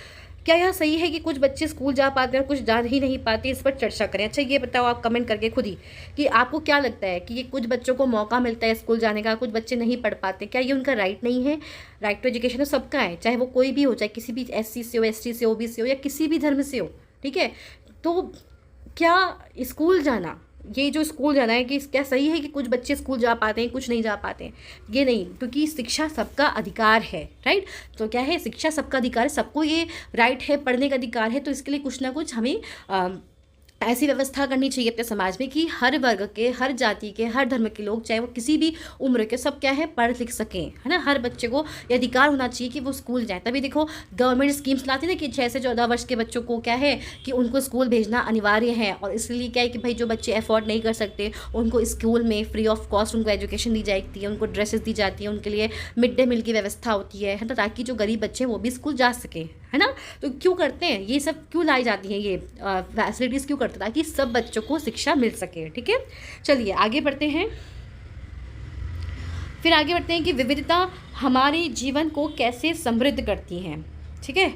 क्या यह सही है कि कुछ बच्चे स्कूल जा पाते हैं और कुछ जा ही नहीं पाते, इस पर चर्चा करें। अच्छा, ये बताओ आप कमेंट करके खुद ही कि आपको क्या लगता है कि ये कुछ बच्चों को मौका मिलता है स्कूल जाने का, कुछ बच्चे नहीं पढ़ पाते, क्या ये उनका राइट नहीं है। राइट टू एजुकेशन तो सबका है, चाहे वो कोई भी हो, चाहे किसी भी SC से हो, ST से, OBC हो या किसी भी धर्म से हो, ठीक है। तो क्या स्कूल जाना, ये जो स्कूल जाना है, कि क्या सही है कि कुछ बच्चे स्कूल जा पाते हैं, कुछ नहीं जा पाते हैं, ये नहीं, क्योंकि शिक्षा सबका अधिकार है, राइट। तो क्या है, शिक्षा सबका अधिकार है, सबको ये राइट है, पढ़ने का अधिकार है। तो इसके लिए कुछ ना कुछ हमें ऐसी व्यवस्था करनी चाहिए अपने समाज में कि हर वर्ग के, हर जाति के, हर धर्म के लोग, चाहे वो किसी भी उम्र के, सब क्या है, पढ़ लिख सकें, है ना। हर बच्चे को ये अधिकार होना चाहिए कि वो स्कूल जाए। तभी देखो गवर्नमेंट स्कीम्स लाती है ना कि 6 से 14 वर्ष के बच्चों को क्या है कि उनको स्कूल भेजना अनिवार्य है। और इसलिए क्या है कि भाई जो बच्चे अफोर्ड नहीं कर सकते उनको स्कूल में फ्री ऑफ कॉस्ट उनको एजुकेशन दी जाती है, उनको ड्रेसेस दी जाती है, उनके लिए मिड डे मील की व्यवस्था होती है ना, ताकि जो गरीब बच्चे हैं वो भी स्कूल जा सकें, है ना। तो क्यों करते हैं ये सब, क्यों लाई जाती हैं ये फैसिलिटीज़, क्यों करते हैं, ताकि सब बच्चों को शिक्षा मिल सके, ठीक है। चलिए आगे बढ़ते हैं। फिर आगे बढ़ते हैं कि विविधता हमारे जीवन को कैसे समृद्ध करती है। ठीक है,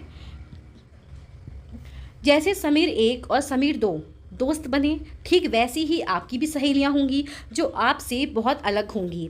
जैसे समीर 1 और समीर 2 दोस्त बने, ठीक वैसी ही आपकी भी सहेलियां होंगी जो आपसे बहुत अलग होंगी।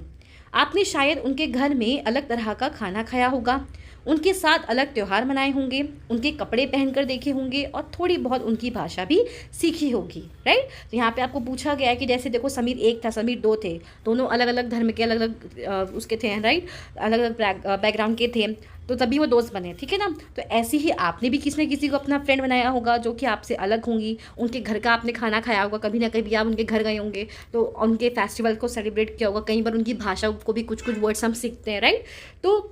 आपने शायद उनके घर में अलग तरह का खाना खाया होगा, उनके साथ अलग त्यौहार मनाए होंगे, उनके कपड़े पहनकर देखे होंगे और थोड़ी बहुत उनकी भाषा भी सीखी होगी। राइट, तो यहाँ पे आपको पूछा गया है कि जैसे देखो समीर 1 था, समीर 2 थे, दोनों अलग अलग धर्म के, अलग अलग उसके थे, राइट, अलग अलग बैकग्राउंड के थे, तो तभी वो दोस्त बने। ठीक है ना, तो ऐसे ही आपने भी किसी न किसी को अपना फ्रेंड बनाया होगा जो कि आपसे अलग होंगी, उनके घर का आपने खाना खाया होगा, कभी ना कभी आप उनके घर गए होंगे, तो उनके फेस्टिवल को सेलिब्रेट किया होगा, कई बार उनकी भाषा को भी कुछ कुछ वर्ड्स हम सीखते हैं। राइट, तो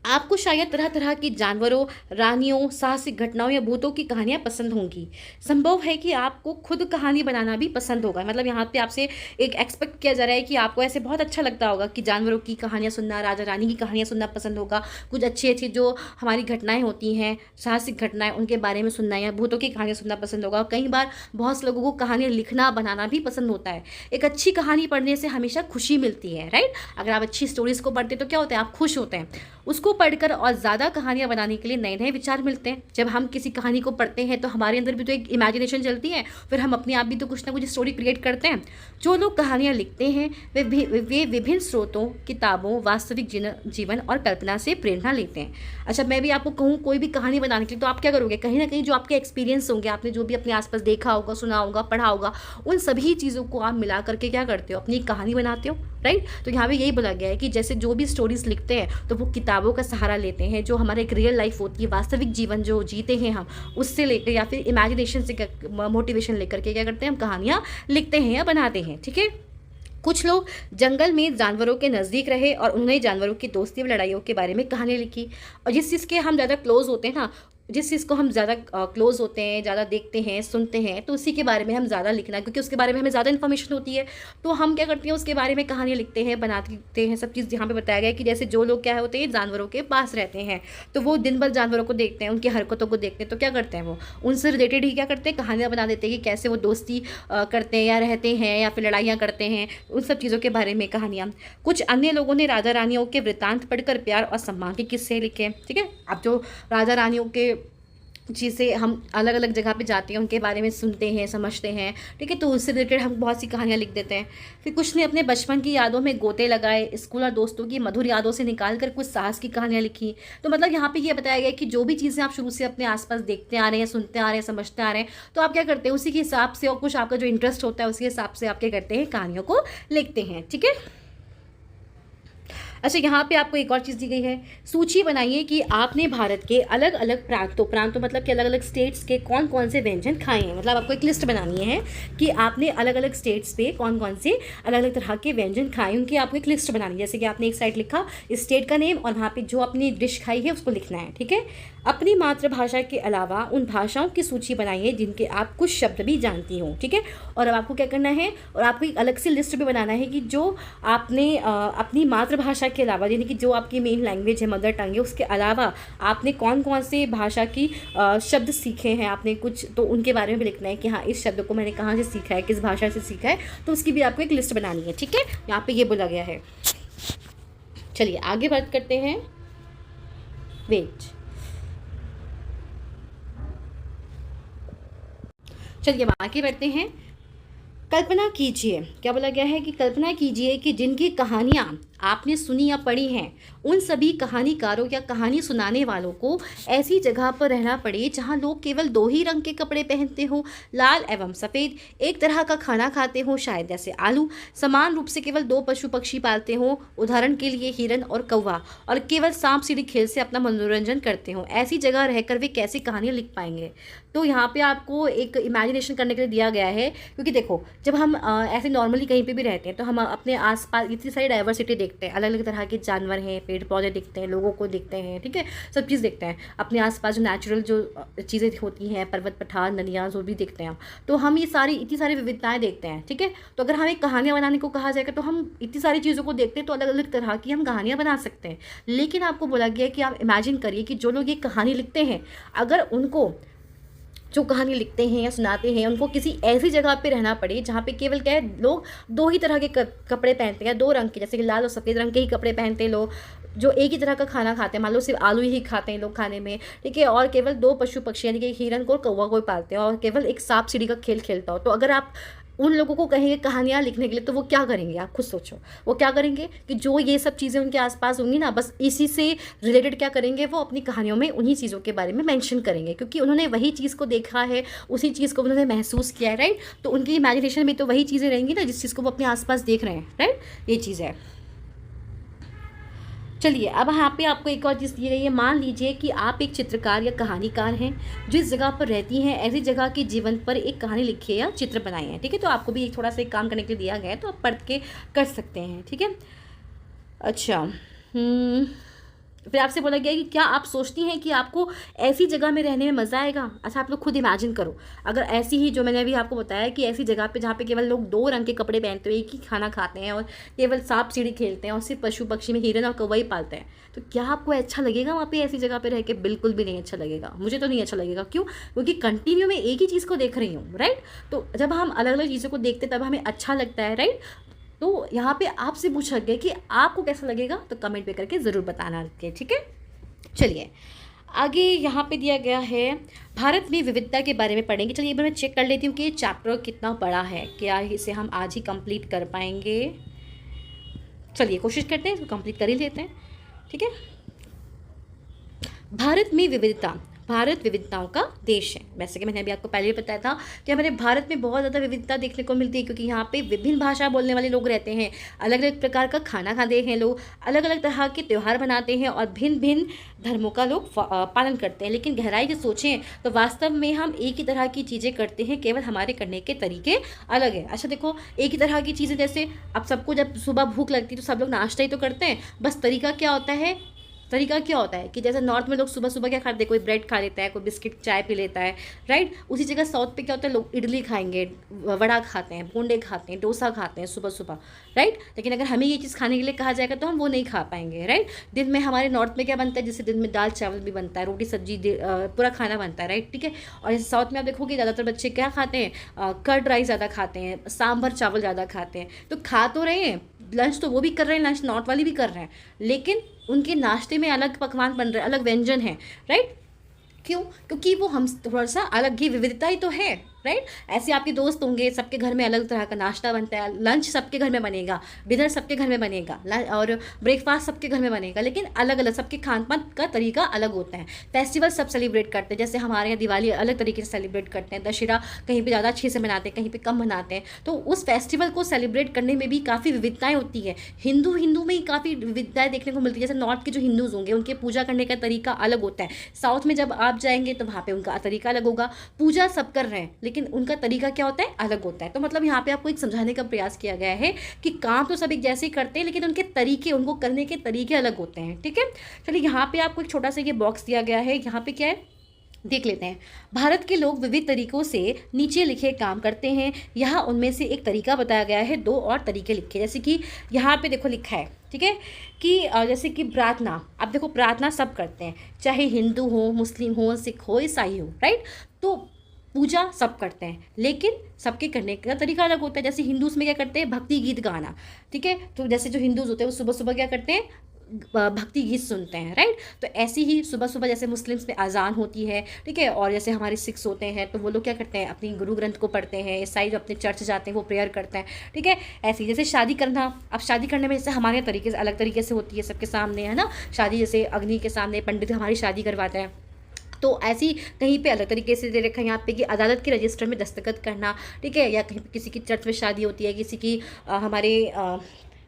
आपको शायद तरह तरह की जानवरों, रानियों, साहसिक घटनाओं या भूतों की कहानियाँ पसंद होंगी। संभव है कि आपको खुद कहानी बनाना भी पसंद होगा। मतलब यहाँ पे आपसे एक एक्सपेक्ट किया जा रहा है कि आपको ऐसे बहुत अच्छा लगता होगा कि जानवरों की कहानियाँ सुनना, राजा रानी की कहानियाँ सुनना पसंद होगा, कुछ अच्छी अच्छी जो हमारी घटनाएँ होती हैं, साहसिक घटनाएँ, उनके बारे में सुनना या भूतों की कहानियाँ सुनना पसंद होगा। कई बार बहुत से लोगों को कहानियाँ लिखना, बनाना भी पसंद होता है। एक अच्छी कहानी पढ़ने से हमेशा खुशी मिलती है। राइट, अगर आप अच्छी स्टोरीज़ को पढ़ते हैं तो क्या होता है, आप खुश होते हैं। उसको पढ़कर और ज़्यादा कहानियाँ बनाने के लिए नए नए विचार मिलते हैं। जब हम किसी कहानी को पढ़ते हैं तो हमारे अंदर भी तो एक इमेजिनेशन चलती है, फिर हम अपने आप भी तो कुछ ना कुछ स्टोरी क्रिएट करते हैं। जो लोग कहानियाँ लिखते हैं वे विभिन्न स्रोतों, किताबों, वास्तविक जीवन और कल्पना से प्रेरणा लेते हैं। अच्छा, मैं भी आपको कहूँ कोई भी कहानी बनाने के लिए तो आप क्या करोगे, कहीं ना कहीं जो आपके एक्सपीरियंस होंगे, आपने जो भी अपने आसपास देखा होगा, सुना होगा, पढ़ा होगा, उन सभी चीज़ों को आप मिला करके क्या करते हो, अपनी कहानी बनाते हो। राइट, तो यहाँ पे यही बोला गया है कि जैसे जो भी स्टोरीज लिखते हैं तो वो किताबों का सहारा लेते हैं, जो हमारा एक रियल लाइफ होती है, वास्तविक जीवन जो जीते हैं हम, उससे लेकर या फिर इमेजिनेशन से मोटिवेशन लेकर के क्या करते हैं, हम कहानियाँ लिखते हैं या बनाते हैं। ठीक है, कुछ लोग जंगल में जानवरों के नज़दीक रहे और उन्होंने जानवरों की दोस्ती और लड़ाइयों के बारे में कहानियाँ लिखी। और जिस चीज़ के हम ज़्यादा क्लोज होते हैं ना, जिस चीज़ को हम ज़्यादा क्लोज होते हैं, ज़्यादा देखते हैं, सुनते हैं, तो उसी के बारे में हम ज़्यादा लिखना, क्योंकि उसके बारे में हमें ज़्यादा इन्फॉर्मेशन होती है, तो हम क्या करते हैं, उसके बारे में कहानियाँ लिखते हैं, बनाते हैं। सब चीज़ यहाँ पे बताया गया है कि जैसे जो लोग क्या होते हैं, जानवरों के पास रहते हैं, तो वो दिन भर जानवरों को देखते हैं, उनकी हरकतों को देखते हैं, तो क्या करते हैं, वो उनसे रिलेटेड ही क्या करते हैं, कहानियाँ बना देते हैं कि कैसे वो दोस्ती करते हैं या रहते हैं या फिर लड़ाइयाँ करते हैं, उन सब चीज़ों के बारे में कहानियाँ। कुछ अन्य लोगों ने राजा रानियों के वृत्तांत पढ़कर प्यार और सम्मान के किस्से लिखे। ठीक है, अब जो राजा रानियों के चीज़ें हम अलग अलग जगह पे जाते हैं, उनके बारे में सुनते हैं, समझते हैं। ठीक है, तो उससे रिलेटेड हम बहुत सी कहानियाँ लिख देते हैं। फिर कुछ ने अपने बचपन की यादों में गोते लगाए, स्कूल और दोस्तों की मधुर यादों से निकाल कर कुछ साहस की कहानियाँ लिखी। तो मतलब यहाँ पे ये बताया गया कि जो भी चीज़ें आप शुरू से अपने आसपास देखते आ रहे हैं, सुनते आ रहे हैं, समझते आ रहे हैं, तो आप क्या करते हैं, उसी के हिसाब से और कुछ आपका जो इंटरेस्ट होता है उसी हिसाब से आप क्या करते हैं, कहानियों को लिखते हैं। ठीक है, अच्छा, यहाँ पे आपको एक और चीज़ दी गई है, सूची बनाइए कि आपने भारत के अलग अलग प्रांतों मतलब कि अलग अलग स्टेट्स के कौन कौन से व्यंजन खाए हैं। मतलब आपको एक लिस्ट बनानी है कि आपने अलग अलग स्टेट्स पे कौन कौन से अलग अलग तरह के व्यंजन खाए, उनकी आपको एक लिस्ट बनानी है। जैसे कि आपने एक साइड लिखा स्टेट का नेम और वहाँ पर जो अपनी डिश खाई है उसको लिखना है। ठीक है, अपनी मातृभाषा के अलावा उन भाषाओं की सूची बनाइए जिनके आप कुछ शब्द भी जानती हो। ठीक है, और अब आपको क्या करना है, और आपको एक अलग से लिस्ट भी बनाना है कि जो आपने अपनी मातृभाषा के अलावा, यानी कि जो आपकी मेन लैंग्वेज है, मदर टंग है, उसके अलावा आपने कौन कौन से भाषा की शब्द सीखे हैं, आपने कुछ, तो उनके बारे में भी लिखना है कि हाँ, इस शब्द को मैंने कहाँ से सीखा है, किस भाषा से सीखा है, तो उसकी भी आपको एक लिस्ट बनानी है। ठीक है, यहाँ पे ये बोला गया है। चलिए आगे बात करते हैं। चलिए अब आगे बढ़ते हैं। कल्पना कीजिए, क्या बोला गया है कि कल्पना कीजिए कि जिनकी कहानियाँ आपने सुनी या पढ़ी हैं, उन सभी कहानीकारों या कहानी सुनाने वालों को ऐसी जगह पर रहना पड़े जहां लोग केवल 2 ही रंग के कपड़े पहनते हो, लाल एवं सफ़ेद, एक तरह का खाना खाते हो, शायद जैसे आलू, समान रूप से केवल 2 पशु पक्षी पालते हो, उदाहरण के लिए हिरन और कौवा, और केवल सांप सीढ़ी खेल से अपना मनोरंजन करते हो। ऐसी जगह रहकर वे कैसी कहानियाँ लिख पाएंगे। तो यहाँ पे आपको एक इमेजिनेशन करने के लिए दिया गया है, क्योंकि देखो जब हम ऐसे नॉर्मली कहीं पे भी रहते हैं तो हम अपने आसपास इतनी सारी डाइवर्सिटी देखते हैं, अलग अलग तरह के जानवर हैं, पेड़ पौधे दिखते हैं, लोगों को दिखते हैं। ठीक है, सब चीज़ देखते हैं, अपने आसपास जो नेचुरल जो चीज़ें होती हैं, पर्वत पठार नदियाँ जो भी देखते हैं हम, तो हम ये सारी इतनी सारी विविधताएँ देखते हैं। ठीक है, तो अगर हमें कहानियाँ बनाने को कहा जाएगा तो हम इतनी सारी चीज़ों को देखते हैं, तो अलग अलग तरह की हम कहानियाँ बना सकते हैं। लेकिन आपको बोला गया है कि आप इमेजिन करिए कि जो लोग ये कहानी लिखते हैं, अगर उनको जो कहानी लिखते हैं या सुनाते हैं उनको किसी ऐसी जगह पे रहना पड़े जहाँ पे केवल क्या है, लोग दो ही तरह के कपड़े पहनते हैं, दो रंग के, जैसे कि लाल और सफ़ेद रंग के ही कपड़े पहनते हैं लोग, जो एक ही तरह का खाना खाते हैं, मान लो सिर्फ आलू ही खाते हैं लोग खाने में, ठीक है, और केवल दो पशु पक्षी यानी कि हिरन को और कौवा को पालते हैं, और केवल एक सांप सीढ़ी का खेल खेलता हो। तो अगर आप उन लोगों को कहेंगे कहानियाँ लिखने के लिए तो वो क्या करेंगे, आप खुद सोचो। वो क्या करेंगे कि जो ये सब चीज़ें उनके आसपास होंगी ना, बस इसी से रिलेटेड क्या करेंगे, वो अपनी कहानियों में उन्हीं चीज़ों के बारे में मेंशन करेंगे, क्योंकि उन्होंने वही चीज़ को देखा है, उसी चीज़ को उन्होंने महसूस किया है, राइट। तो उनकी इमेजिनेशन में तो वही चीज़ें रहेंगी ना जिस चीज़ को वो अपने आसपास देख रहे हैं, राइट। ये चीज़ है। चलिए अब यहाँ पे आपको एक और चीज़ दी गई है। मान लीजिए कि आप एक चित्रकार या कहानीकार हैं, जिस जगह पर रहती हैं, ऐसी जगह के जीवन पर एक कहानी लिखी है या चित्र बनाए हैं, ठीक है। तो आपको भी एक थोड़ा सा एक काम करने के लिए दिया गया है, तो आप पढ़ के कर सकते हैं, ठीक है। अच्छा, फिर आपसे बोला गया कि क्या आप सोचती हैं कि आपको ऐसी जगह में रहने में मज़ा आएगा। अच्छा, आप लोग खुद इमेजिन करो, अगर ऐसी ही, जो मैंने अभी आपको बताया कि ऐसी जगह पे जहाँ पे केवल लोग दो रंग के कपड़े पहनते हुए एक ही खाना खाते हैं और केवल सांप सीढ़ी खेलते हैं और सिर्फ पशु पक्षी में हिरन और कौवा ही पालते हैं, तो क्या आपको अच्छा लगेगा वहाँ पे ऐसी जगह पे रह के? बिल्कुल भी नहीं अच्छा लगेगा। मुझे तो नहीं अच्छा लगेगा। क्यों? क्योंकि कंटिन्यू में एक ही चीज़ को देख रही हूँ, राइट। तो जब हम अलग अलग चीज़ों को देखते तब हमें अच्छा लगता है, राइट। तो यहाँ पे आपसे पूछा गया कि आपको कैसा लगेगा, तो कमेंट पे करके ज़रूर बताना, ठीक है। चलिए आगे यहाँ पे दिया गया है, भारत में विविधता के बारे में पढ़ेंगे। चलिए एक बार मैं चेक कर लेती हूँ कि ये चैप्टर कितना बड़ा है, क्या इसे हम आज ही कंप्लीट कर पाएंगे। चलिए कोशिश करते हैं, इसको कंप्लीट कर ही लेते हैं, ठीक है। भारत में विविधता, भारत विविधताओं का देश है। वैसे कि मैंने अभी आपको पहले ही बताया था कि हमारे भारत में बहुत ज़्यादा विविधता देखने को मिलती है, क्योंकि यहाँ पे विभिन्न भाषा बोलने वाले लोग रहते हैं, अलग अलग प्रकार का खाना खाते हैं लोग, अलग अलग तरह के त्यौहार मनाते हैं और भिन्न भिन्न धर्मों का लोग पालन करते हैं। लेकिन गहराई से सोचें तो वास्तव में हम एक ही तरह की चीज़ें करते हैं, केवल हमारे करने के तरीके अलग हैं। अच्छा देखो, एक ही तरह की चीज़ें, जैसे अब सबको जब सुबह भूख लगती है तो सब लोग नाश्ता ही तो करते हैं, बस तरीका क्या होता है, तरीका क्या होता है कि जैसे नॉर्थ में लोग सुबह सुबह क्या खाते हैं, कोई ब्रेड खा लेता है, कोई बिस्किट चाय पी लेता है, राइट। उसी जगह साउथ पे क्या होता है, लोग इडली खाएंगे, वड़ा खाते हैं, पोंडे खाते हैं, डोसा खाते हैं सुबह सुबह, राइट। लेकिन अगर हमें ये चीज़ खाने के लिए कहा जाएगा तो हम वो नहीं खा पाएंगे, राइट। दिन में हमारे नॉर्थ में क्या बनता है, जैसे दिन में दाल चावल भी बनता है, रोटी सब्जी, पूरा खाना बनता है, राइट, ठीक है। और जैसे साउथ में आप देखोगे ज़्यादातर बच्चे क्या खाते हैं, कर्ड राइस ज़्यादा खाते हैं, सांभर चावल ज़्यादा खाते हैं। तो खा तो रहे हैं, लंच तो वो भी कर रहे हैं, लंच नॉर्थ वाली भी कर रहे हैं, लेकिन उनके नाश्ते में अलग पकवान बन रहे हैं, अलग व्यंजन है, राइट। क्यों? क्योंकि वो हम थोड़ा सा अलग ही, विविधता ही तो है, राइट। ऐसे आपके दोस्त होंगे, सबके घर में अलग तरह का नाश्ता बनता है, लंच सबके घर में बनेगा, डिनर सबके घर में बनेगा, और ब्रेकफास्ट सबके घर में बनेगा, लेकिन अलग अलग सबके खान पान का तरीका अलग होता है। फेस्टिवल सब सेलिब्रेट करते हैं, जैसे हमारे यहाँ दिवाली अलग तरीके से सेलिब्रेट करते हैं, दशहरा कहीं पे ज़्यादा अच्छे से मनाते हैं, कहीं पे कम मनाते हैं। तो उस फेस्टिवल को सेलिब्रेट करने में भी काफ़ी विविधताएँ होती है। हिंदू में ही काफ़ी विविधताएँ देखने को मिलती है। जैसे नॉर्थ के जो हिंदूज़ होंगे उनके पूजा करने का तरीका अलग होता है, साउथ में जब आप जाएंगे तो वहाँ पर उनका तरीका अलग होगा। पूजा सब कर रहे हैं लेकिन उनका तरीका क्या होता है, अलग होता है। तो मतलब यहाँ पे आपको एक समझाने का प्रयास किया गया है कि काम तो सब एक जैसे ही करते हैं, लेकिन उनके तरीके, उनको करने के तरीके अलग होते हैं, ठीक है। चलिए यहाँ पे आपको एक छोटा सा ये बॉक्स दिया गया है, यहाँ पे क्या है देख लेते हैं। भारत के लोग विविध तरीकों से नीचे लिखे काम करते हैं। यहाँ उनमें से एक तरीका बताया गया है, दो और तरीके लिखे, जैसे कि यहाँ पे देखो लिखा है, ठीक है, कि जैसे कि प्रार्थना, अब देखो प्रार्थना सब करते हैं, चाहे हिंदू हो, मुस्लिम हो, सिख हो, ईसाई हो, राइट। तो पूजा सब करते हैं, लेकिन सबके करने का तरीका अलग होता है। जैसे हिंदूज़ में क्या करते हैं, भक्ति गीत गाना, ठीक है। तो जैसे जो हिंदूज़ होते हैं वो सुबह सुबह क्या करते हैं, भक्ति गीत सुनते हैं, राइट। तो ऐसी ही सुबह सुबह जैसे मुस्लिम्स में अजान होती है, ठीक है, और जैसे हमारे सिख्स होते हैं तो वो लोग क्या करते हैं, अपनी गुरु ग्रंथ को पढ़ते हैं, ईसाई जो अपने चर्च जाते हैं वो प्रेयर करते हैं, ठीक है। ऐसे ही जैसे शादी करना, अब शादी करने में जैसे हमारे तरीके से अलग तरीके से होती है, सबके सामने, है ना, शादी जैसे अग्नि के सामने पंडित हमारी शादी करवाते हैं। तो ऐसी कहीं पे अलग तरीके से दे रखा है यहाँ पे कि अदालत के रजिस्टर में दस्तखत करना, ठीक है, या कहीं पे किसी की चर्च में शादी होती है, किसी की हमारे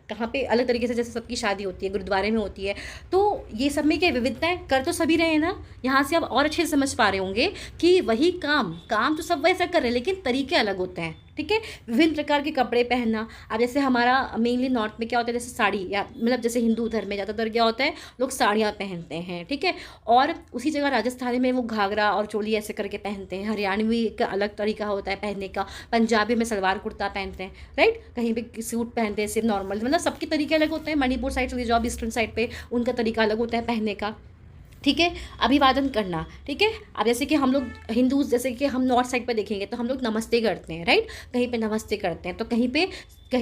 कहाँ पे अलग तरीके से जैसे सबकी शादी होती है, गुरुद्वारे में होती है। तो ये सब में क्या विविधताएं कर तो सभी रहे हैं ना। यहाँ से आप और अच्छे से समझ पा रहे होंगे कि वही काम तो सब वैसा कर रहे हैं, लेकिन तरीके अलग होते हैं, ठीक है। विभिन्न प्रकार के कपड़े पहनना, अब जैसे हमारा मेनली नॉर्थ में क्या होता है, जैसे साड़ी, या मतलब जैसे हिंदू धर्म में ज़्यादातर क्या होता है, लोग साड़ियाँ पहनते हैं, ठीक है। और उसी जगह राजस्थानी में वो घाघरा और चोली ऐसे करके पहनते हैं, हरियाणवी का अलग तरीका होता है पहनने का, पंजाबी में सलवार कुर्ता पहनते हैं, राइट। कहीं पे सूट पहनते हैं, सिर्फ नॉर्मल, मतलब सबके तरीके अलग होते हैं। मणिपुर साइड चलिए जाओ, ईस्टर्न साइड पर उनका तरीका अलग होता है पहनने का। ठीक है, अभिवादन करना। ठीक है, अब जैसे कि हम लोग हिंदूज, जैसे कि हम नॉर्थ साइड पर देखेंगे तो हम लोग नमस्ते करते हैं, राइट, कहीं पे नमस्ते करते हैं, तो कहीं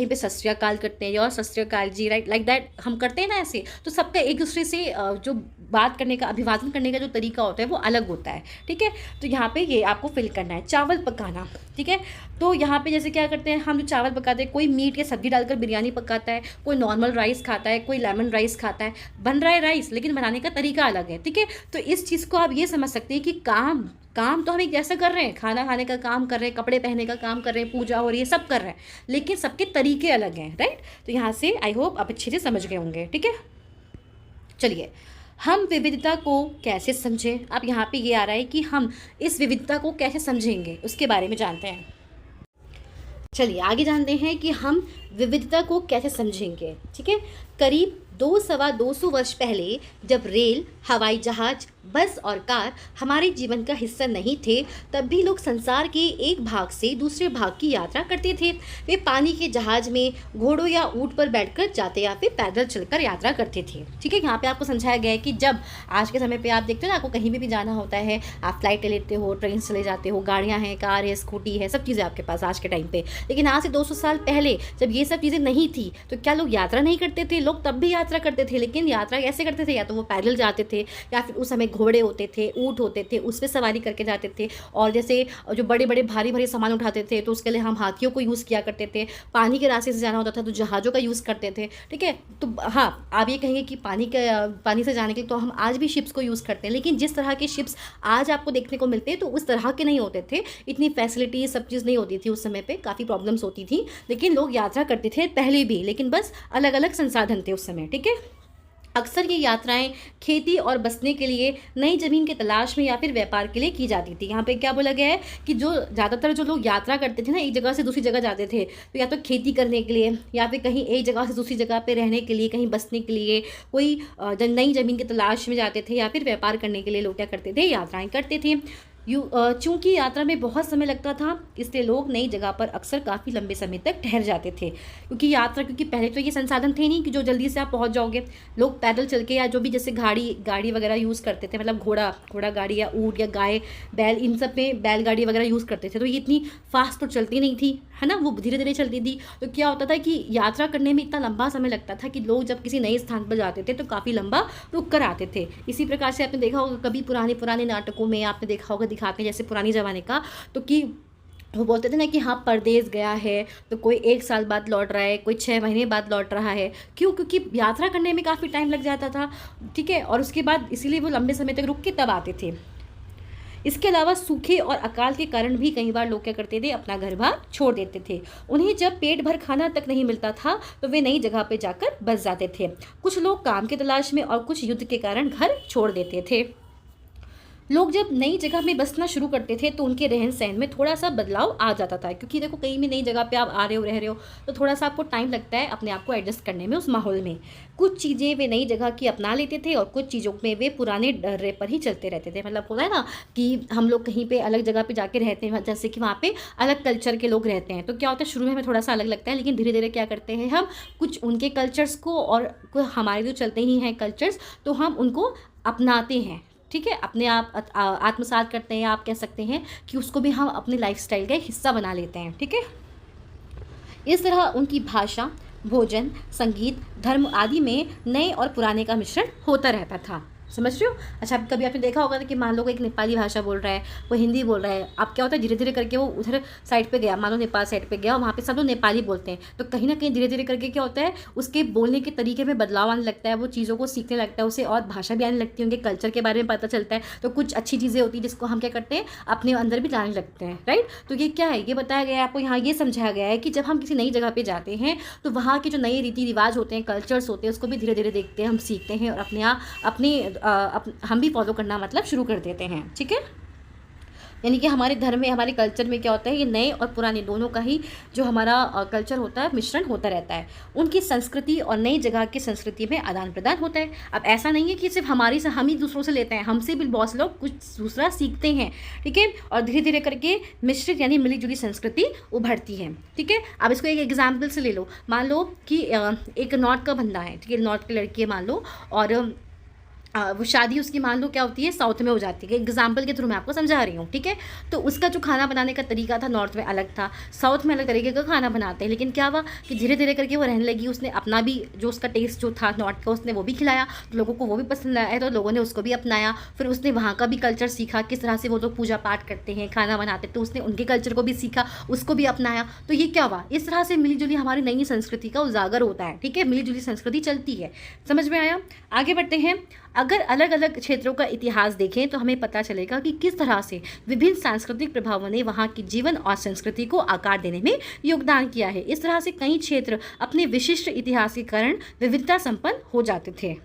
पे सत श्री अकाल करते हैं, और सत श्री अकाल जी, राइट, लाइक दैट हम करते हैं ना ऐसे। तो सबका एक दूसरे से जो बात करने का, अभिवादन करने का जो तरीका होता है वो अलग होता है। ठीक है, तो यहाँ पे ये आपको फिल करना है। चावल पकाना, ठीक है, तो यहाँ पे जैसे क्या करते हैं, हम जो चावल पकाते हैं, कोई मीट या सब्जी डालकर बिरयानी पकाता है, कोई नॉर्मल राइस खाता है, कोई लेमन राइस खाता है। बन रहा है राइस, लेकिन बनाने का तरीका अलग है। ठीक है, तो इस चीज़ को आप ये समझ सकते हैं कि काम काम तो हम एक जैसा कर रहे हैं, खाना खाने का काम कर रहे हैं, कपड़े पहनने का काम कर रहे हैं, पूजा हो रही है, सब कर रहे हैं, लेकिन सबके तरीके अलग हैं, राइट। तो यहाँ से आई होप आप अच्छे से समझ गए होंगे। ठीक है, चलिए, हम विविधता को कैसे समझें। अब यहाँ पे ये आ रहा है कि हम इस विविधता को कैसे समझेंगे, उसके बारे में जानते हैं। चलिए आगे जानते हैं कि हम विविधता को कैसे समझेंगे। ठीक है, करीब 200 वर्ष पहले जब रेल, हवाई जहाज, बस और कार हमारे जीवन का हिस्सा नहीं थे, तब भी लोग संसार के एक भाग से दूसरे भाग की यात्रा करते थे। वे पानी के जहाज में, घोड़ों या ऊँट पर बैठकर जाते या फिर पैदल चलकर यात्रा करते थे। ठीक है, यहाँ पे आपको समझाया गया है कि जब आज के समय पे आप देखते हो ना, आपको कहीं भी जाना होता है, आप फ्लाइट ले लेते हो, ट्रेन चले जाते हो, गाड़ियाँ हैं, कार है, स्कूटी है, सब चीज़ें आपके पास आज के टाइम पे। लेकिन आज से 200 साल पहले जब ये सब चीज़ें नहीं थी, तो क्या लोग यात्रा नहीं करते थे? लोग तब भी यात्रा करते थे, लेकिन यात्रा कैसे करते थे? या तो वो पैदल जाते थे, या फिर उस समय घोड़े होते थे, ऊँट होते थे, उस पर सवारी करके जाते थे। और जैसे जो बड़े बड़े भारी भारी सामान उठाते थे, तो उसके लिए हम हाथियों को यूज़ किया करते थे। पानी के रास्ते से जाना होता था तो जहाज़ों का यूज़ करते थे। ठीक है, तो हाँ, आप ये कहेंगे कि पानी से जाने के लिए तो हम आज भी शिप्स को यूज़ करते हैं, लेकिन जिस तरह के शिप्स आज आपको देखने को मिलते हैं तो उस तरह के नहीं होते थे। इतनी फैसिलिटी सब चीज़ नहीं होती थी उस समय पे, काफ़ी प्रॉब्लम्स होती थी, लेकिन लोग यात्रा करते थे पहले भी, लेकिन बस अलग अलग संसाधन थे उस समय। ठीक है, अक्सर ये यात्राएं खेती और बसने के लिए, नई ज़मीन की तलाश में या फिर व्यापार के लिए की जाती थी। यहाँ पे क्या बोला गया है कि जो ज़्यादातर जो लोग यात्रा करते थे ना, एक जगह से दूसरी जगह जाते थे, तो या तो खेती करने के लिए, या फिर कहीं एक जगह से दूसरी जगह पे रहने के लिए, कहीं बसने के लिए, कोई नई ज़मीन की तलाश में जाते थे, या फिर व्यापार करने के लिए लोग क्या करते थे, यात्राएँ करते थे। चूँकि यात्रा में बहुत समय लगता था, इसलिए लोग नई जगह पर अक्सर काफ़ी लंबे समय तक ठहर जाते थे। क्योंकि पहले तो ये संसाधन थे नहीं कि जो जल्दी से आप पहुंच जाओगे। लोग पैदल चल के, या जो भी जैसे गाड़ी वगैरह यूज़ करते थे, मतलब घोड़ा गाड़ी या ऊँट या गाय, बैल, इन सब में बैलगाड़ी वगैरह यूज़ करते थे, तो ये इतनी फास्ट तो चलती नहीं थी, है ना, वो धीरे धीरे चलती थी। तो क्या होता था कि यात्रा करने में इतना लंबा समय लगता था कि लोग जब किसी नए स्थान पर जाते थे तो काफ़ी लंबा रुक कर आते थे। इसी प्रकार से आपने देखा होगा, कभी पुराने नाटकों में आपने देखा होगा, दिखाते हैं जैसे पुरानी ज़माने का, तो कि वो बोलते थे ना कि हाँ, परदेश गया है, तो कोई 1 साल बाद लौट रहा है, कोई 6 महीने बाद लौट रहा है। क्यों? क्योंकि यात्रा करने में काफ़ी टाइम लग जाता था। ठीक है, और उसके बाद इसीलिए वो लंबे समय तक रुक के तब आते थे। इसके अलावा सूखे और अकाल के कारण भी कई बार लोग क्या करते थे, अपना घर बार छोड़ देते थे। उन्हें जब पेट भर खाना तक नहीं मिलता था तो वे नई जगह पर जाकर बस जाते थे। कुछ लोग काम की तलाश में और कुछ युद्ध के कारण घर छोड़ देते थे। लोग जब नई जगह में बसना शुरू करते थे तो उनके रहन सहन में थोड़ा सा बदलाव आ जाता था, क्योंकि देखो कहीं भी नई जगह पे आप आ रहे हो, रह रहे हो, तो थोड़ा सा आपको टाइम लगता है अपने आप को एडजस्ट करने में उस माहौल में। कुछ चीज़ें वे नई जगह की अपना लेते थे और कुछ चीज़ों में वे पुराने डर्रे पर ही चलते रहते थे। मतलब होता है ना कि हम लोग कहीं पर अलग जगह पर जाके रहते हैं, जैसे कि वहाँ पर अलग कल्चर के लोग रहते हैं, तो क्या होता है, शुरू में हमें थोड़ा सा अलग लगता है, लेकिन धीरे धीरे क्या करते हैं, हम कुछ उनके कल्चर्स को, और हमारे जो चलते ही हैं कल्चर्स, तो हम उनको अपनाते हैं। ठीक है, अपने आप आत्मसात करते हैं, आप कह सकते हैं कि उसको भी हम अपने लाइफस्टाइल का एक हिस्सा बना लेते हैं। ठीक है, इस तरह उनकी भाषा, भोजन, संगीत, धर्म आदि में नए और पुराने का मिश्रण होता रहता था। समझ रहे हो? अच्छा, कभी आपने देखा होगा कि मान लो कोई एक नेपाली भाषा बोल रहा है, वो हिंदी बोल रहा है, अब क्या होता है, धीरे धीरे करके वो उधर साइड पे गया, मान लो नेपाल साइड पे गया, वहाँ पे सब लोग नेपाली बोलते हैं, तो कहीं ना कहीं धीरे धीरे करके क्या होता है, उसके बोलने के तरीके में बदलाव आने लगता है, वो चीज़ों को सीखने लगता है, उसे और भाषा भी आने लगती है, उनके कल्चर के बारे में पता चलता है, तो कुछ अच्छी चीज़ें होती है जिसको हम क्या करते हैं, अपने अंदर भी लाने लगते हैं। राइट, तो ये क्या है, ये बताया गया है आपको, यहाँ ये समझाया गया है कि जब हम किसी नई जगह पर जाते हैं तो वहाँ के जो नए रीति रिवाज होते हैं, कल्चर्स होते हैं, उसको भी धीरे धीरे देखते हैं, हम सीखते हैं, और हम भी फॉलो करना मतलब शुरू कर देते हैं। ठीक है, यानी कि हमारे धर्म में, हमारे कल्चर में क्या होता है, ये नए और पुराने दोनों का ही जो हमारा कल्चर होता है, मिश्रण होता रहता है। उनकी संस्कृति और नई जगह की संस्कृति में आदान प्रदान होता है। अब ऐसा नहीं है कि सिर्फ हम ही दूसरों से लेते हैं, हमसे भी बहुत से लोग कुछ दूसरा सीखते हैं। ठीक है, और धीरे धीरे करके मिश्रित यानी मिली जुली संस्कृति उभरती है। ठीक है, अब इसको एक एग्जाम्पल से ले लो, मान लो कि एक नॉर्थ का बंदा है, ठीक है, नॉर्थ की लड़की है मान लो, और वो शादी उसकी मान लो क्या होती है, साउथ में हो जाती है। एग्जाम्पल के थ्रू मैं आपको समझा रही हूँ, ठीक है। तो उसका जो खाना बनाने का तरीका था नॉर्थ में अलग था, साउथ में अलग तरीके का खाना बनाते हैं। लेकिन क्या हुआ कि धीरे धीरे करके वो रहने लगी, उसने अपना भी जो उसका टेस्ट जो था नॉर्थ का उसने वो भी खिलाया, तो लोगों को वो भी पसंद आया, तो लोगों ने उसको भी अपनाया। फिर उसने वहाँ का भी कल्चर सीखा, किस तरह से वो लोग पूजा पाठ करते हैं, खाना बनाते, तो उसने उनके कल्चर को भी सीखा, उसको भी अपनाया। तो ये क्या हुआ, इस तरह से मिलीजुली हमारी नई संस्कृति का उजागर होता है, ठीक है। मिलीजुली संस्कृति चलती है। समझ में आया? आगे बढ़ते हैं। अगर अलग अलग क्षेत्रों का इतिहास देखें तो हमें पता चलेगा कि किस तरह से विभिन्न सांस्कृतिक प्रभावों ने वहाँ की जीवन और संस्कृति को आकार देने में योगदान किया है। इस तरह से कई क्षेत्र अपने विशिष्ट इतिहास के कारण विविधता संपन्न हो जाते थे।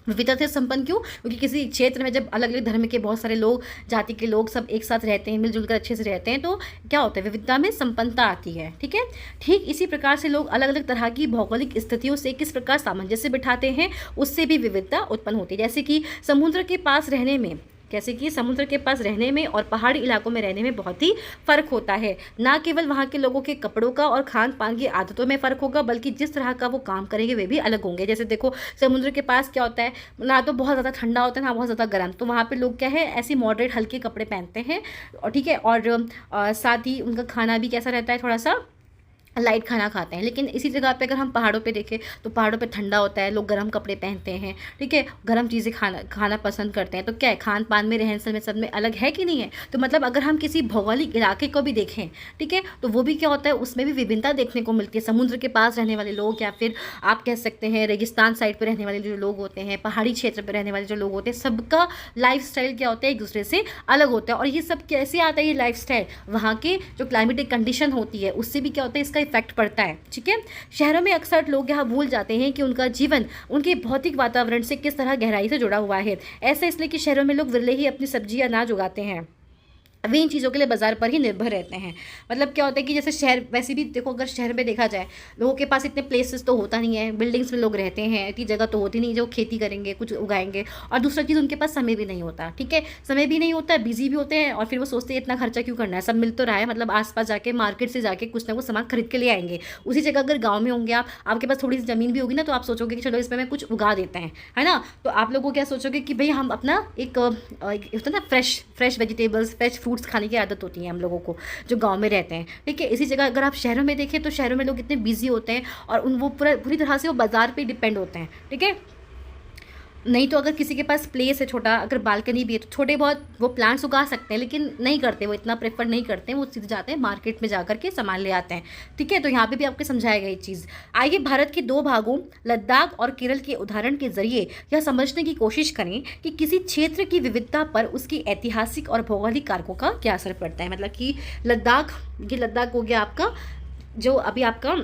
विविधता से संपन्न क्यों? क्योंकि किसी क्षेत्र में जब अलग अलग धर्म के बहुत सारे लोग, जाति के लोग सब एक साथ रहते हैं, मिलजुल कर अच्छे से रहते हैं, तो क्या होता है, विविधता में संपन्नता आती है, ठीक है। ठीक इसी प्रकार से लोग अलग अलग तरह की भौगोलिक स्थितियों से किस प्रकार सामंजस्य बिठाते हैं, उससे भी विविधता उत्पन्न होती है। जैसे कि समुद्र के पास रहने में, जैसे कि समुद्र के पास रहने में और पहाड़ी इलाकों में रहने में बहुत ही फ़र्क होता है। ना केवल वहाँ के लोगों के कपड़ों का और खान पान की आदतों में फ़र्क होगा, बल्कि जिस तरह का वो काम करेंगे वे भी अलग होंगे। जैसे देखो, समुद्र के पास क्या होता है, ना तो बहुत ज़्यादा ठंडा होता है ना बहुत ज़्यादा गर्म, तो वहाँ पर लोग क्या है, ऐसी मॉडरेट हल्के कपड़े पहनते हैं, और ठीक है। और साथ ही उनका खाना भी कैसा रहता है, थोड़ा सा लाइट खाना खाते हैं। लेकिन इसी जगह पे अगर हम पहाड़ों पे देखें तो पहाड़ों पे ठंडा होता है, लोग गर्म कपड़े पहनते हैं, ठीक है, गर्म चीज़ें खाना पसंद करते हैं। तो क्या है, खान पान में, रहन सहन में, सब में अलग है कि नहीं है? तो मतलब अगर हम किसी भौगोलिक इलाके को भी देखें, ठीक है, तो वो भी क्या होता है, उसमें भी विभिन्नता देखने को मिलती है। समुद्र के पास रहने वाले लोग, या फिर आप कह सकते हैं रेगिस्तान साइड पर रहने वाले जो लोग होते हैं, पहाड़ी क्षेत्र पर रहने वाले जो लोग होते हैं, सबका लाइफ स्टाइल क्या होता है, एक दूसरे से अलग होता है। और ये सब कैसे आता है, ये लाइफ स्टाइल वहाँ के जो क्लाइमेटिक कंडीशन होती है उससे भी क्या होता है, इसका इफेक्ट पड़ता है, ठीक है। शहरों में अक्सर लोग यहाँ भूल जाते हैं कि उनका जीवन उनके भौतिक वातावरण से किस तरह गहराई से जुड़ा हुआ है। ऐसा इसलिए कि शहरों में लोग विरले ही अपनी सब्जी अनाज उगाते हैं, वे इन चीज़ों के लिए बाज़ार पर ही निर्भर रहते हैं। मतलब क्या होता है कि जैसे शहर, वैसे भी देखो अगर शहर में देखा जाए, लोगों के पास इतने प्लेसेस तो होता नहीं है, बिल्डिंग्स में लोग रहते हैं, इतनी जगह तो होती नहीं जो खेती करेंगे, कुछ उगाएंगे। और दूसरा चीज़, उनके पास समय भी नहीं होता, ठीक है, समय भी नहीं होता, बिजी भी होते हैं, और फिर वो सोचते हैं इतना खर्चा क्यों करना है, सब मिल तो रहा है, मतलब आसपास जाके मार्केट से जाके कुछ ना कुछ सामान खरीद के ले आएंगे। उसी जगह अगर गाँव में होंगे आप, आपके पास थोड़ी सी ज़मीन भी होगी ना, तो आप सोचोगे कि चलो इसमें मैं कुछ उगा देते हैं, है ना। तो आप लोगों को क्या सोचोगे कि भाई हम अपना एक होता है ना फ्रेश वेजिटेबल्स, फ्रेश फ्रूट्स खाने की आदत होती है हम लोगों को जो गांव में रहते हैं, ठीक है। इसी जगह अगर आप शहरों में देखें तो शहरों में लोग इतने बिजी होते हैं और वो पूरी तरह से वो बाजार पे डिपेंड होते हैं, ठीक है। नहीं तो अगर किसी के पास प्लेस है छोटा, अगर बालकनी भी है, तो छोटे बहुत वो प्लांट्स उगा सकते हैं, लेकिन नहीं करते, वो इतना प्रेफर नहीं करते हैं, वो सीधे जाते हैं मार्केट में जाकर के सामान ले आते हैं, ठीक है। तो यहाँ पे भी आपको समझाया गया ये चीज़। आइए भारत के दो भागों लद्दाख और केरल के उदाहरण के जरिए यह समझने की कोशिश करें कि किसी क्षेत्र की विविधता पर उसकी ऐतिहासिक और भौगोलिक कारकों का क्या असर पड़ता है। मतलब कि लद्दाख, ये लद्दाख हो गया आपका, जो अभी आपका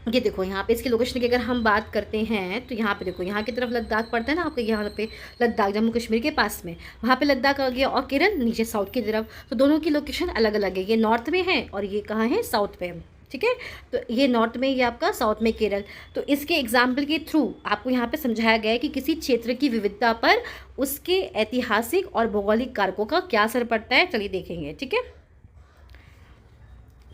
ये देखो यहाँ पे इसकी लोकेशन की अगर हम बात करते हैं तो यहाँ पे देखो, यहाँ की तरफ लद्दाख पड़ता है ना आपके, यहाँ पे लद्दाख जम्मू कश्मीर के पास में, वहाँ पे लद्दाख आ गया, और केरल नीचे साउथ की तरफ। तो दोनों की लोकेशन अलग अलग है, ये नॉर्थ में है और ये कहाँ है, साउथ में, ठीक है। तो ये नॉर्थ में, ये आपका साउथ में केरल। तो इसके एग्जाम्पल के थ्रू आपको यहाँ पे समझाया गया है कि किसी क्षेत्र की विविधता पर उसके ऐतिहासिक और भौगोलिक कारकों का क्या असर पड़ता है। चलिए देखेंगे, ठीक है।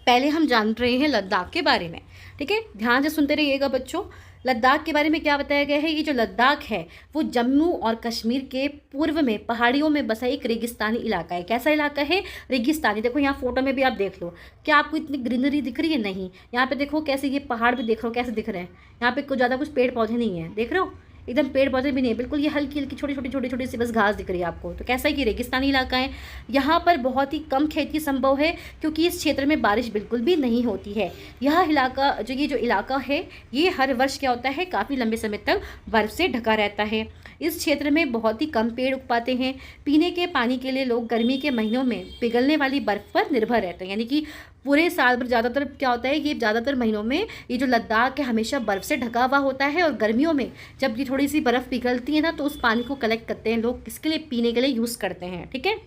पहले हम जान रहे हैं लद्दाख के बारे में, ठीक है, ध्यान से सुनते रहिएगा बच्चों। लद्दाख के बारे में क्या बताया गया है, ये जो लद्दाख है वो जम्मू और कश्मीर के पूर्व में पहाड़ियों में बसा एक रेगिस्तानी इलाका है। कैसा इलाका है, रेगिस्तानी। देखो यहाँ फोटो में भी आप देख लो, क्या आपको इतनी ग्रीनरी दिख रही है? नहीं। यहाँ पे देखो कैसे ये पहाड़ भी देख रहे हो कैसे दिख रहे हैं, यहाँ पे कुछ ज़्यादा कुछ पेड़ पौधे नहीं है, देख रहे हो, एकदम पेड़ पौधे भी नहीं है, बिल्कुल ये हल्की हल्की छोटी छोटी सी बस घास दिख रही है आपको। तो कैसा है कि रेगिस्तानी इलाका है, यहाँ पर बहुत ही कम खेती संभव है क्योंकि इस क्षेत्र में बारिश बिल्कुल भी नहीं होती है। यह इलाका ये जो इलाका है ये हर वर्ष क्या होता है, काफ़ी लंबे समय तक बर्फ़ से ढका रहता है। इस क्षेत्र में बहुत ही कम पेड़ उग पाते हैं। पीने के पानी के लिए लोग गर्मी के महीनों में पिघलने वाली बर्फ़ पर निर्भर रहते हैं, यानी कि पूरे साल भर ज़्यादातर क्या होता है, ये ज़्यादातर महीनों में ये जो लद्दाख है हमेशा बर्फ़ से ढका हुआ होता है, और गर्मियों में जब ये थोड़ी सी बर्फ़ पिघलती है ना तो उस पानी को कलेक्ट करते हैं लोग, किसके लिए, पीने के लिए यूज़ करते हैं, ठीक है।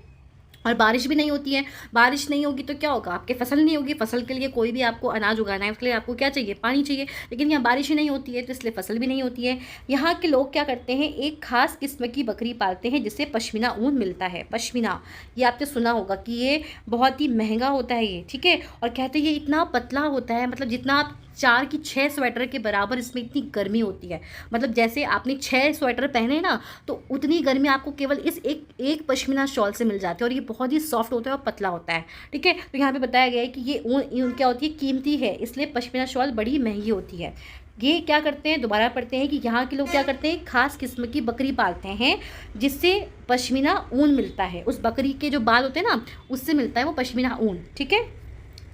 और बारिश भी नहीं होती है, बारिश नहीं होगी तो क्या होगा, आपके फसल नहीं होगी। फसल के लिए कोई भी आपको अनाज उगाना है उसके लिए आपको क्या चाहिए, पानी चाहिए, लेकिन यहाँ बारिश ही नहीं होती है तो इसलिए फसल भी नहीं होती है। यहाँ के लोग क्या करते हैं, एक खास किस्म की बकरी पालते हैं जिससे पश्मीना ऊन मिलता है। पश्मीना, ये आपने सुना होगा कि ये बहुत ही महंगा होता है ये, ठीक है। और कहते हैं ये इतना पतला होता है, मतलब जितना आप 4 की 6 स्वेटर के बराबर इसमें इतनी गर्मी होती है। मतलब जैसे आपने 6 स्वेटर पहने ना, तो उतनी गर्मी आपको केवल इस एक पश्मीना शॉल से मिल जाती है, और ये बहुत ही सॉफ्ट होता है और पतला होता है। ठीक है, तो यहाँ पे बताया गया है कि ये ऊन क्या होती है, कीमती है, इसलिए पश्मीना शॉल बड़ी महंगी होती है। ये क्या करते हैं, दोबारा पढ़ते हैं कि यहाँ के लोग क्या करते हैं, खास किस्म की बकरी पालते हैं जिससे पश्मीना ऊन मिलता है। उस बकरी के जो बाल होते हैं ना, उससे मिलता है वो पश्मीना ऊन। ठीक है,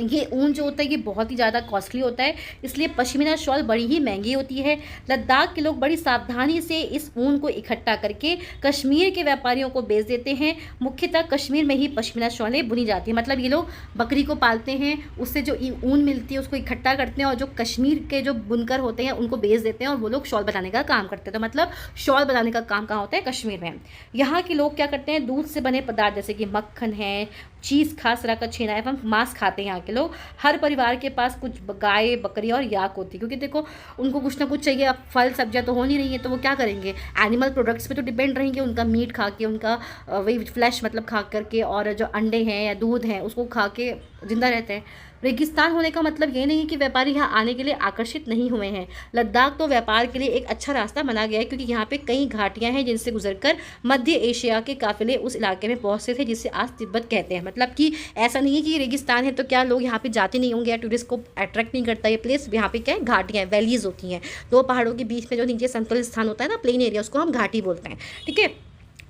ये ऊन जो होता है ये बहुत ही ज़्यादा कॉस्टली होता है, इसलिए पश्मीना शॉल बड़ी ही महंगी होती है। लद्दाख के लोग बड़ी सावधानी से इस ऊन को इकट्ठा करके कश्मीर के व्यापारियों को बेच देते हैं। मुख्यतः कश्मीर में ही पश्मीना शॉलें बुनी जाती हैं। मतलब ये लोग बकरी को पालते हैं, उससे जो ऊन मिलती है उसको इकट्ठा करते हैं, और जो कश्मीर के जो बुनकर होते हैं उनको बेच देते हैं, और वो लोग शॉल बनाने का काम करते हैं। तो मतलब शॉल बनाने का काम कहाँ होता है, कश्मीर में। यहाँ के लोग क्या करते हैं, दूध से बने पदार्थ जैसे कि मक्खन है, चीज़, खास तरह का छेना एवं मांस खाते हैं यहाँ के लोग। हर परिवार के पास कुछ गाय, बकरी और याक होती है, क्योंकि देखो उनको कुछ ना कुछ चाहिए। अब फल सब्जियाँ तो हो नहीं रही है, तो वो क्या करेंगे, एनिमल प्रोडक्ट्स पे तो डिपेंड रहेंगे। उनका मीट खा के, उनका वही फ्लैश मतलब खा करके, और जो अंडे हैं या दूध हैं उसको खा के जिंदा रहते हैं। रेगिस्तान होने का मतलब ये नहीं कि व्यापारी यहाँ आने के लिए आकर्षित नहीं हुए हैं। लद्दाख तो व्यापार के लिए एक अच्छा रास्ता बना गया है, क्योंकि यहाँ पे कई घाटियाँ हैं जिनसे गुजरकर मध्य एशिया के काफिले उस इलाके में पहुँचते थे, जिसे आज तिब्बत कहते हैं। मतलब कि ऐसा नहीं है कि रेगिस्तान है तो क्या लोग यहाँ पे जाते नहीं होंगे, या टूरिस्ट को अट्रैक्ट नहीं करता ये प्लेस। यहाँ पे क्या है, घाटियाँ, वैलीज होती हैं। दो पहाड़ों के बीच में जो नीचे समतल स्थान होता है ना, प्लेन एरिया, उसको हम घाटी बोलते हैं। ठीक है,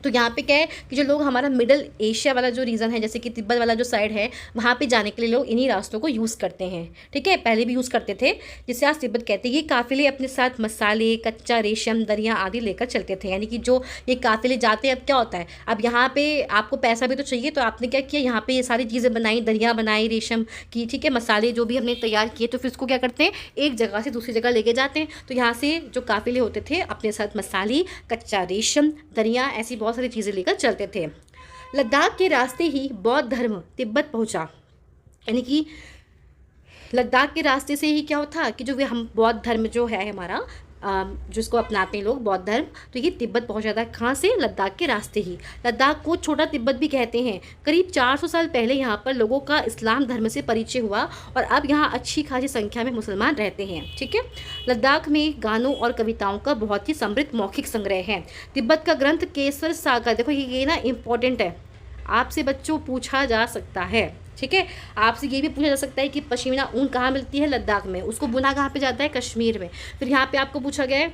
तो यहाँ पे क्या है कि जो लोग हमारा मिडल एशिया वाला जो रीजन है, जैसे कि तिब्बत वाला जो साइड है, वहाँ पे जाने के लिए लोग इन्हीं रास्तों को यूज़ करते हैं। ठीक है, पहले भी यूज़ करते थे, जिसे आज तिब्बत कहते हैं। ये काफिले अपने साथ मसाले, कच्चा रेशम, दरिया आदि लेकर चलते थे। यानी कि जो ये काफिले जाते हैं, अब क्या होता है, अब यहाँ पे आपको पैसा भी तो चाहिए, तो आपने क्या किया, यहाँ पे ये सारी चीज़ें बनाई, दरिया बनाई रेशम की, ठीक है, मसाले जो भी हमने तैयार किए, तो फिर इसको क्या करते हैं, एक जगह से दूसरी जगह लेके जाते हैं। तो यहाँ से जो काफिले होते थे अपने साथ मसाले, कच्चा रेशम, दरिया, ऐसी बहुत सारी चीज़ें लेकर चलते थे। लद्दाख के रास्ते ही बौद्ध धर्म तिब्बत पहुंचा। यानी कि लद्दाख के रास्ते से ही क्या होता कि जो हम बौद्ध धर्म जो है हमारा, जिसको अपनाते हैं लोग बौद्ध धर्म, तो ये तिब्बत पहुंच जाता है। कहाँ से, लद्दाख के रास्ते ही। लद्दाख को छोटा तिब्बत भी कहते हैं। करीब 400 साल पहले यहाँ पर लोगों का इस्लाम धर्म से परिचय हुआ, और अब यहाँ अच्छी खासी संख्या में मुसलमान रहते हैं। ठीक है, लद्दाख में गानों और कविताओं का बहुत ही समृद्ध मौखिक संग्रह है। तिब्बत का ग्रंथ केसर सागर, देखो ये ना इम्पोर्टेंट है, आपसे बच्चों पूछा जा सकता है। ठीक है, आपसे ये भी पूछा जा सकता है कि पश्मीना ऊन कहाँ मिलती है, लद्दाख में। उसको बुना कहाँ पे जाता है, कश्मीर में। फिर यहाँ पे आपको पूछा गया है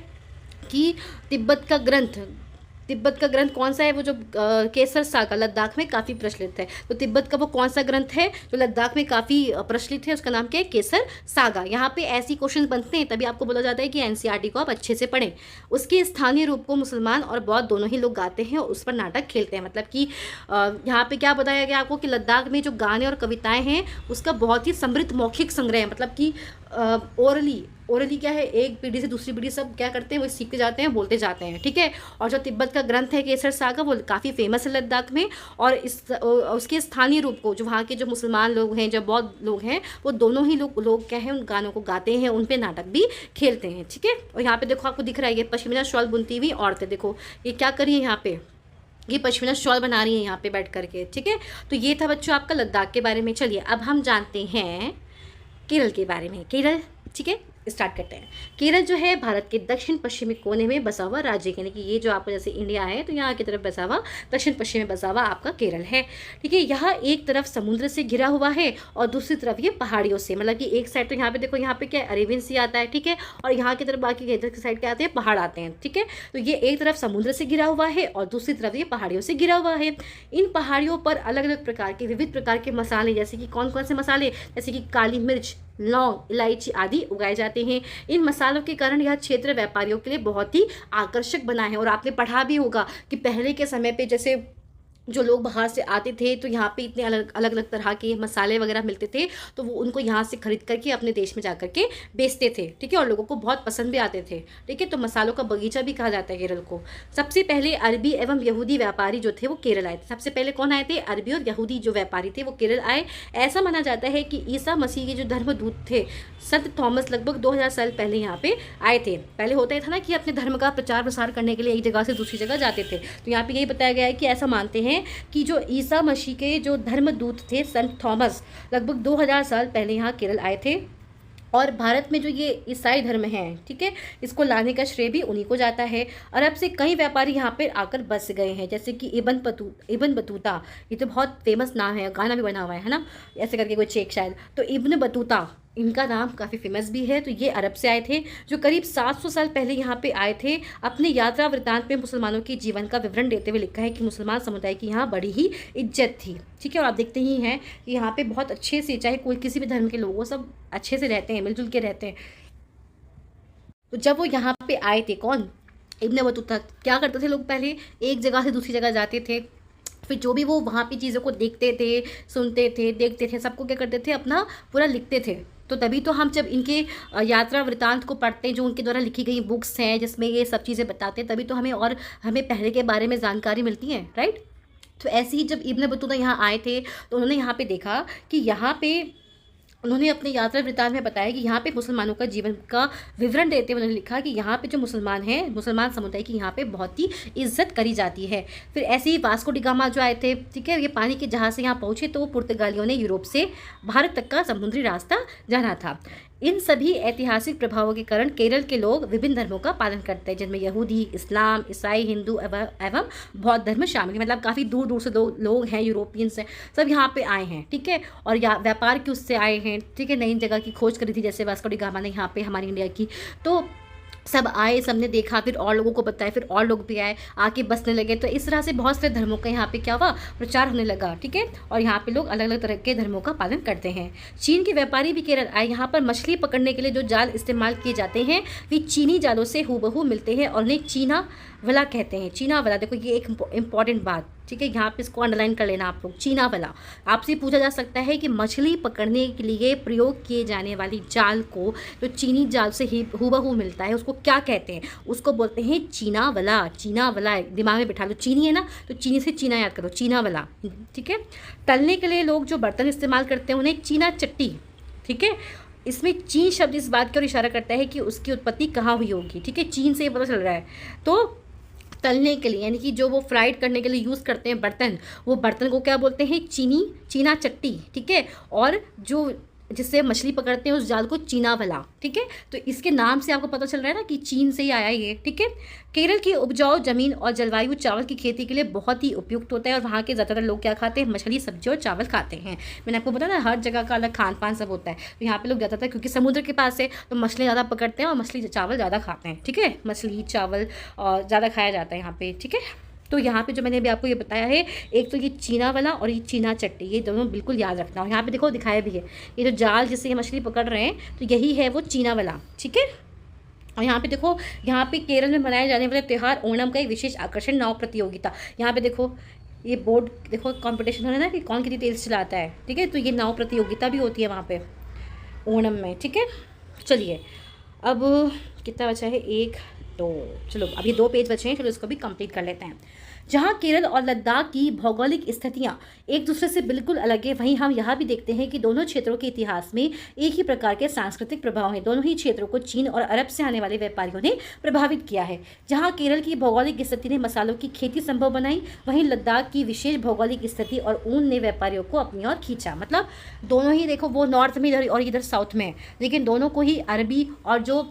कि तिब्बत का ग्रंथ कौन सा है, वो जो केसर सागा लद्दाख में काफ़ी प्रचलित है। तो तिब्बत का वो कौन सा ग्रंथ है जो लद्दाख में काफ़ी प्रचलित है, उसका नाम क्या है, केसर सागा। यहाँ पे ऐसी क्वेश्चन बनते हैं, तभी आपको बोला जाता है कि एनसीईआरटी को आप अच्छे से पढ़ें। उसके स्थानीय रूप को मुसलमान और बौद्ध दोनों ही लोग गाते हैं और उस पर नाटक खेलते हैं। मतलब कि यहाँ पे क्या बताया गया आपको कि लद्दाख में जो गाने और कविताएँ हैं उसका बहुत ही समृद्ध मौखिक संग्रह है। मतलब कि ओरली क्या है, एक पीढ़ी से दूसरी पीढ़ी सब क्या करते हैं, वो सीखते जाते हैं, बोलते जाते हैं। ठीक है, और जो तिब्बत का ग्रंथ है केसर सागा, वो काफ़ी फेमस है लद्दाख में। और उसके स्थानीय रूप को जो वहाँ के जो मुसलमान लोग हैं, जो बौद्ध लोग हैं, वो दोनों ही लोग क्या है, उन गानों को गाते हैं, उन पर नाटक भी खेलते हैं। ठीक है, और यहाँ पे देखो आपको दिख रहा है ये पश्मीना शॉल बुनती हुई औरतें, देखो ये क्या कर रही है, यहाँ पे ये पश्मीना शॉल बना रही है यहाँ पे बैठ करके। ठीक है, तो ये था बच्चों आपका लद्दाख के बारे में। चलिए अब हम जानते हैं केरल के बारे में। केरल, ठीक है, स्टार्ट करते हैं। केरल जो है भारत के दक्षिण पश्चिमी कोने में बसा हुआ राज्य, यानी कि ये जो आपको जैसे इंडिया है तो यहाँ की तरफ बसा हुआ, दक्षिण पश्चिम में बसा हुआ आपका केरल है। ठीक है, यहाँ एक तरफ समुद्र से घिरा हुआ है और दूसरी तरफ ये पहाड़ियों से। मतलब कि एक साइड तो यहाँ पे देखो, यहाँ पे क्या अरेबियन सी आता है, ठीक है, और यहाँ की तरफ बाकी इधर की साइड क्या आते हैं, पहाड़ आते हैं। ठीक है, तो ये एक तरफ समुद्र से घिरा हुआ है और दूसरी तरफ ये पहाड़ियों से घिरा हुआ है। इन पहाड़ियों पर अलग अलग प्रकार के विविध प्रकार के मसाले, जैसे कि कौन कौन से मसाले, जैसे कि काली मिर्च, लौंग, इलायची आदि उगाए जाते हैं। इन मसालों के कारण यह क्षेत्र व्यापारियों के लिए बहुत ही आकर्षक बना है। और आपने पढ़ा भी होगा कि पहले के समय पे जैसे जो लोग बाहर से आते थे तो यहाँ पे इतने अलग अलग तरह के मसाले वगैरह मिलते थे, तो वो उनको यहाँ से खरीद करके अपने देश में जा करके बेचते थे। ठीक है, और लोगों को बहुत पसंद भी आते थे। ठीक है, तो मसालों का बगीचा भी कहा जाता है केरल को। सबसे पहले अरबी एवं यहूदी व्यापारी जो थे वो केरल आए थे। सबसे पहले कौन आए थे, अरबी और यहूदी जो व्यापारी थे वो केरल आए। ऐसा माना जाता है कि ईसा मसीह के जो धर्मदूत थे संत थॉमस लगभग 2000 साल पहले यहाँ पे आए थे। पहले होता ही था ना कि अपने धर्म का प्रचार प्रसार करने के लिए एक जगह से दूसरी जगह जाते थे, तो यहाँ पे यही बताया गया है कि ऐसा मानते हैं कि जो ईसा मसीह के जो धर्मदूत थे संत थॉमस लगभग 2000 साल पहले यहाँ केरल आए थे। और भारत में जो ये ईसाई धर्म है, ठीक है, इसको लाने का श्रेय भी उन्हीं को जाता है। अरब से कई व्यापारी यहाँ पे आकर बस गए हैं, जैसे कि इब्न बतूता, ये तो बहुत फेमस नाम है, गाना भी बना हुआ है ना, ऐसे करके कोई चेक शायद, तो इब्न बतूता, इनका नाम काफ़ी फेमस भी है। तो ये अरब से आए थे, जो करीब 700 साल पहले यहाँ पे आए थे। अपने यात्रा वृत्तांत में मुसलमानों के जीवन का विवरण देते हुए लिखा है कि मुसलमान समुदाय की यहाँ बड़ी ही इज्जत थी, ठीक है। और आप देखते ही हैं कि यहाँ पे बहुत अच्छे से, चाहे कोई किसी भी धर्म के लोग, सब अच्छे से रहते हैं, मिलजुल के रहते हैं। तो जब वो यहाँ पे आए थे, कौन, इब्न बतूता, क्या करते थे लोग, पहले एक जगह से दूसरी जगह जाते थे, फिर जो भी वो वहाँ पे चीज़ों को देखते थे, सुनते थे, देखते थे, सबको क्या करते थे, अपना पूरा लिखते थे। तो तभी तो हम जब इनके यात्रा वृत्तांत को पढ़ते हैं, जो उनके द्वारा लिखी गई बुक्स हैं जिसमें ये सब चीज़ें बताते हैं, तभी तो हमें पहले के बारे में जानकारी मिलती है, राइट। तो ऐसे ही जब इब्न बतूता यहाँ आए थे तो उन्होंने यहाँ पे देखा कि यहाँ पे उन्होंने अपने यात्रा वृत्तांत में बताया कि यहाँ पे मुसलमानों का जीवन का विवरण देते हुए उन्होंने लिखा कि यहाँ पे जो मुसलमान हैं, मुसलमान समुदाय की यहाँ पे बहुत ही इज्जत करी जाती है। फिर ऐसे ही वास्को डी गामा जो आए थे, ठीक है, ये पानी के जहाज़ से यहाँ पहुँचे तो पुर्तगालियों ने यूरोप से भारत तक का समुद्री रास्ता जाना था। इन सभी ऐतिहासिक प्रभावों के कारण केरल के लोग विभिन्न धर्मों का पालन करते हैं, जिनमें यहूदी, इस्लाम, ईसाई, हिंदू एवं बौद्ध धर्म शामिल है। मतलब काफ़ी दूर दूर से लोग हैं, यूरोपियंस हैं, सब यहाँ पे आए हैं, ठीक है। और व्यापार की उससे आए हैं, ठीक है, नई जगह की खोज करी थी, जैसे वास्को डी गामा ने यहाँ पे हमारी इंडिया की। तो सब आए, सबने देखा, फिर और लोगों को बताया, फिर और लोग भी आए, आके बसने लगे। तो इस तरह से बहुत से धर्मों का यहाँ पे क्या हुआ, प्रचार होने लगा, ठीक है। और यहाँ पे लोग अलग अलग तरह के धर्मों का पालन करते हैं। चीन के व्यापारी भी केरल आए। यहाँ पर मछली पकड़ने के लिए जो जाल इस्तेमाल किए जाते हैं वे चीनी जालों से हूबहू मिलते हैं और उन्हें चीना वला कहते हैं। चीना वला, देखो ये एक इंपॉर्टेंट बात, ठीक है, यहाँ पे इसको अंडरलाइन कर लेना आप लोग। चीना वला, आपसे पूछा जा सकता है कि मछली पकड़ने के लिए प्रयोग किए जाने वाली जाल को जो चीनी जाल से ही हूबहू मिलता है उसको क्या कहते हैं, उसको बोलते हैं चीना वला। चीना वला दिमाग में बिठा लो, चीनी है ना तो चीनी से चीना याद करो, चीना वला, ठीक है। तलने के लिए लोग जो बर्तन इस्तेमाल करते हैं उन्हें चीना चट्टी, ठीक है। इसमें चीन शब्द इस बात की ओर इशारा करता है कि उसकी उत्पत्ति कहाँ हुई होगी, ठीक है, चीन से ये पता चल रहा है। तो तलने के लिए, यानी कि जो वो फ्राइड करने के लिए यूज़ करते हैं बर्तन, वो बर्तन को क्या बोलते हैं, चीना चट्टी, ठीक है। और जो जिससे मछली पकड़ते हैं उस जाल को चीना वला, ठीक है। तो इसके नाम से आपको पता चल रहा है ना कि चीन से ही आया ये, ठीक है। केरल की उपजाऊ जमीन और जलवायु चावल की खेती के लिए बहुत ही उपयुक्त होता है और वहाँ के ज़्यादातर लोग क्या खाते हैं, मछली, सब्जी और चावल खाते हैं। मैंने आपको बताया ना हर जगह का अलग खान पान सब होता है। तो यहाँ पे लोग ज़्यादातर, क्योंकि समुद्र के पास है तो मछली ज़्यादा पकड़ते हैं और मछली चावल ज़्यादा खाते हैं, ठीक है। मछली चावल और ज़्यादा खाया जाता है यहाँ पे, ठीक है। तो यहाँ पे जो मैंने अभी आपको ये बताया है, एक तो ये चीना वाला और ये चीना चट्टी, ये दोनों बिल्कुल याद रखना। और यहाँ पे देखो दिखाया भी है, ये जो जाल जिससे ये मछली पकड़ रहे हैं तो यही है वो चीना वाला, ठीक है। और यहाँ पे देखो, यहाँ पे केरल में मनाए जाने वाले त्यौहार ओणम का एक विशेष आकर्षण नाव प्रतियोगिता। यहाँ पे देखो ये बोर्ड, देखो कंपटीशन हो रहा है ना कि कौन कितनी तेज़ चलाता है, ठीक है। तो ये नाव प्रतियोगिता भी होती है वहाँ पे ओणम में, ठीक है। चलिए अब कितना बचा है, 1 2, चलो अभी 2 पेज बचे हैं, चलो इसको भी कंप्लीट कर लेते हैं। जहाँ केरल और लद्दाख की भौगोलिक स्थितियाँ एक दूसरे से बिल्कुल अलग है, वहीं हम यहाँ भी देखते हैं कि दोनों क्षेत्रों के इतिहास में एक ही प्रकार के सांस्कृतिक प्रभाव हैं। दोनों ही क्षेत्रों को चीन और अरब से आने वाले व्यापारियों ने प्रभावित किया है। जहाँ केरल की भौगोलिक स्थिति ने मसालों की खेती संभव बनाई, वहीं लद्दाख की विशेष भौगोलिक स्थिति और ऊन ने व्यापारियों को अपनी ओर खींचा। मतलब दोनों ही, देखो वो नॉर्थ में इधर और इधर साउथ में है, लेकिन दोनों को ही अरबी और जो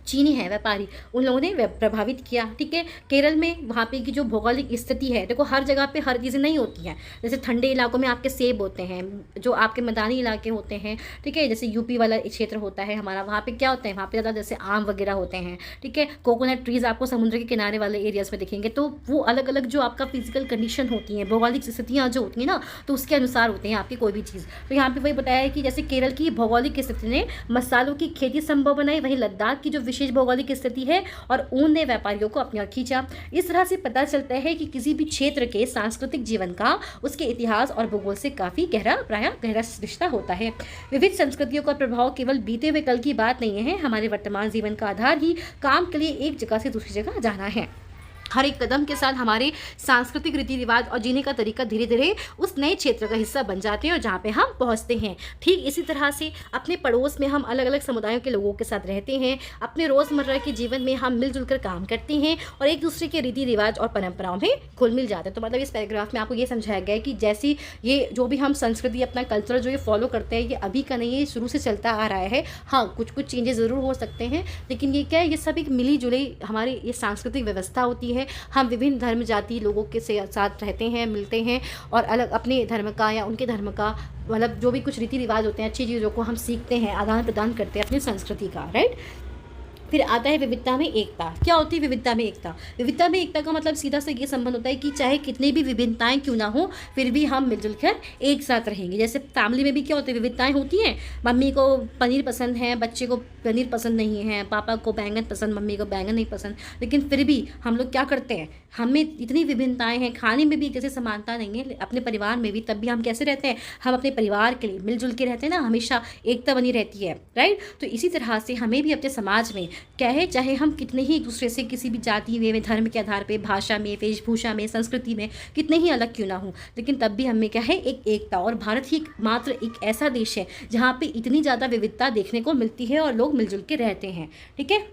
चीनी है व्यापारी, उन लोगों ने प्रभावित किया, ठीक है। केरल में वहाँ पे की जो भौगोलिक स्थिति है, देखो हर जगह पे हर चीज़ें नहीं होती हैं। जैसे ठंडे इलाकों में आपके सेब होते हैं, जो आपके मैदानी इलाके होते हैं, ठीक है, जैसे यूपी वाला क्षेत्र होता है हमारा, वहाँ पे क्या होता है, वहाँ पे ज़्यादा जैसे आम वगैरह होते हैं, ठीक है। कोकोनट ट्रीज़ आपको समुद्र के किनारे वाले एरियाज़ में दिखेंगे। तो वो अलग अलग जो आपका फिजिकल कंडीशन होती हैं, भौगोलिक स्थितियाँ जो होती हैं ना, तो उसके अनुसार होते हैं आपकी कोई भी चीज़। तो यहाँ पर वही बताया है कि जैसे केरल की भौगोलिक स्थिति ने मसालों की खेती संभव बनाई, वहीं लद्दाख की जो विशेष भौगोलिक स्थिति है और ऊन ने व्यापारियों को अपनी ओर खींचा। इस तरह से पता चलता है कि किसी भी क्षेत्र के सांस्कृतिक जीवन का उसके इतिहास और भूगोल से काफी गहरा रिश्ता होता है। विविध संस्कृतियों का प्रभाव केवल बीते हुए कल की बात नहीं है, हमारे वर्तमान जीवन का आधार ही काम के लिए एक जगह से दूसरी जगह जाना है। हर एक कदम के साथ हमारे सांस्कृतिक रीति रिवाज और जीने का तरीका धीरे धीरे उस नए क्षेत्र का हिस्सा बन जाते हैं और जहाँ पे हम पहुँचते हैं। ठीक इसी तरह से अपने पड़ोस में हम अलग अलग समुदायों के लोगों के साथ रहते हैं, अपने रोज़मर्रा के जीवन में हम मिलजुल कर काम करते हैं और एक दूसरे के रीति रिवाज और परंपराओं में घुल मिल जाते हैं। तो मतलब इस पैराग्राफ में आपको ये समझाया गया है कि जैसी ये जो भी हम संस्कृति, अपना कल्चर जो ये फॉलो करते हैं, ये अभी का नहीं है, शुरू से चलता आ रहा है। हाँ, कुछ कुछ चेंजेस ज़रूर हो सकते हैं, लेकिन ये क्या है, ये सब एक मिली जुली हमारी ये सांस्कृतिक व्यवस्था होती है। हम विभिन्न धर्म जाति लोगों के साथ रहते हैं, मिलते हैं और अलग अपने धर्म का या उनके धर्म का मतलब जो भी कुछ रीति रिवाज होते हैं, अच्छी चीज़ों को हम सीखते हैं, आदान प्रदान करते हैं अपनी संस्कृति का, राइट। फिर आता है विविधता में एकता। क्या होती है विविधता में एकता? विविधता में एकता का मतलब सीधा सा ये संबंध होता है कि चाहे कितनी भी विभिन्नताएं क्यों ना हो, फिर भी हम मिलजुल कर एक साथ रहेंगे। जैसे फैमिली में भी क्या होती है, विविधताएं होती हैं। मम्मी को पनीर पसंद है, बच्चे को पनीर पसंद नहीं है, पापा को बैंगन पसंद, मम्मी को बैंगन नहीं पसंद, लेकिन फिर भी हम लोग क्या करते हैं, हमें इतनी विभिन्नताएं हैं, खाने में भी एक जैसे समानता नहीं है, अपने परिवार में भी, तब भी हम कैसे रहते हैं, हम अपने परिवार के लिए मिलजुल के रहते हैं ना, हमेशा एकता बनी रहती है, राइट। तो इसी तरह से हमें भी अपने समाज में क्या है, चाहे हम कितने ही एक दूसरे से किसी भी जाति में, धर्म के आधार पे, भाषा में, वेशभूषा में, संस्कृति में कितने ही अलग क्यों ना हो, लेकिन तब भी हमें क्या है, एक एकता। और भारत ही मात्र एक ऐसा देश है जहाँ पे इतनी ज़्यादा विविधता देखने को मिलती है और लोग मिलजुल के रहते हैं, ठीक है।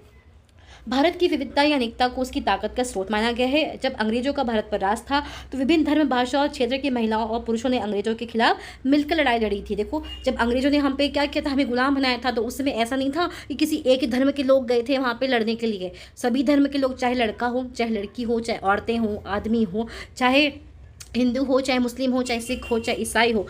भारत की विविधता या अनेकता को उसकी ताकत का स्रोत माना गया है। जब अंग्रेजों का भारत पर राज था तो विभिन्न धर्म, भाषा और क्षेत्र की महिलाओं और पुरुषों ने अंग्रेजों के खिलाफ मिलकर लड़ाई लड़ी थी। देखो, जब अंग्रेजों ने हम पे क्या किया था, हमें गुलाम बनाया था, तो उस समय ऐसा नहीं था कि किसी एक ही धर्म के लोग गए थे वहाँ पे लड़ने के लिए। सभी धर्म के लोग, चाहे लड़का हो, चाहे लड़की हो, चाहे औरतें हों, आदमी हो, चाहे हिंदू हो, चाहे मुस्लिम हो, चाहे सिख हो, चाहे ईसाई हो,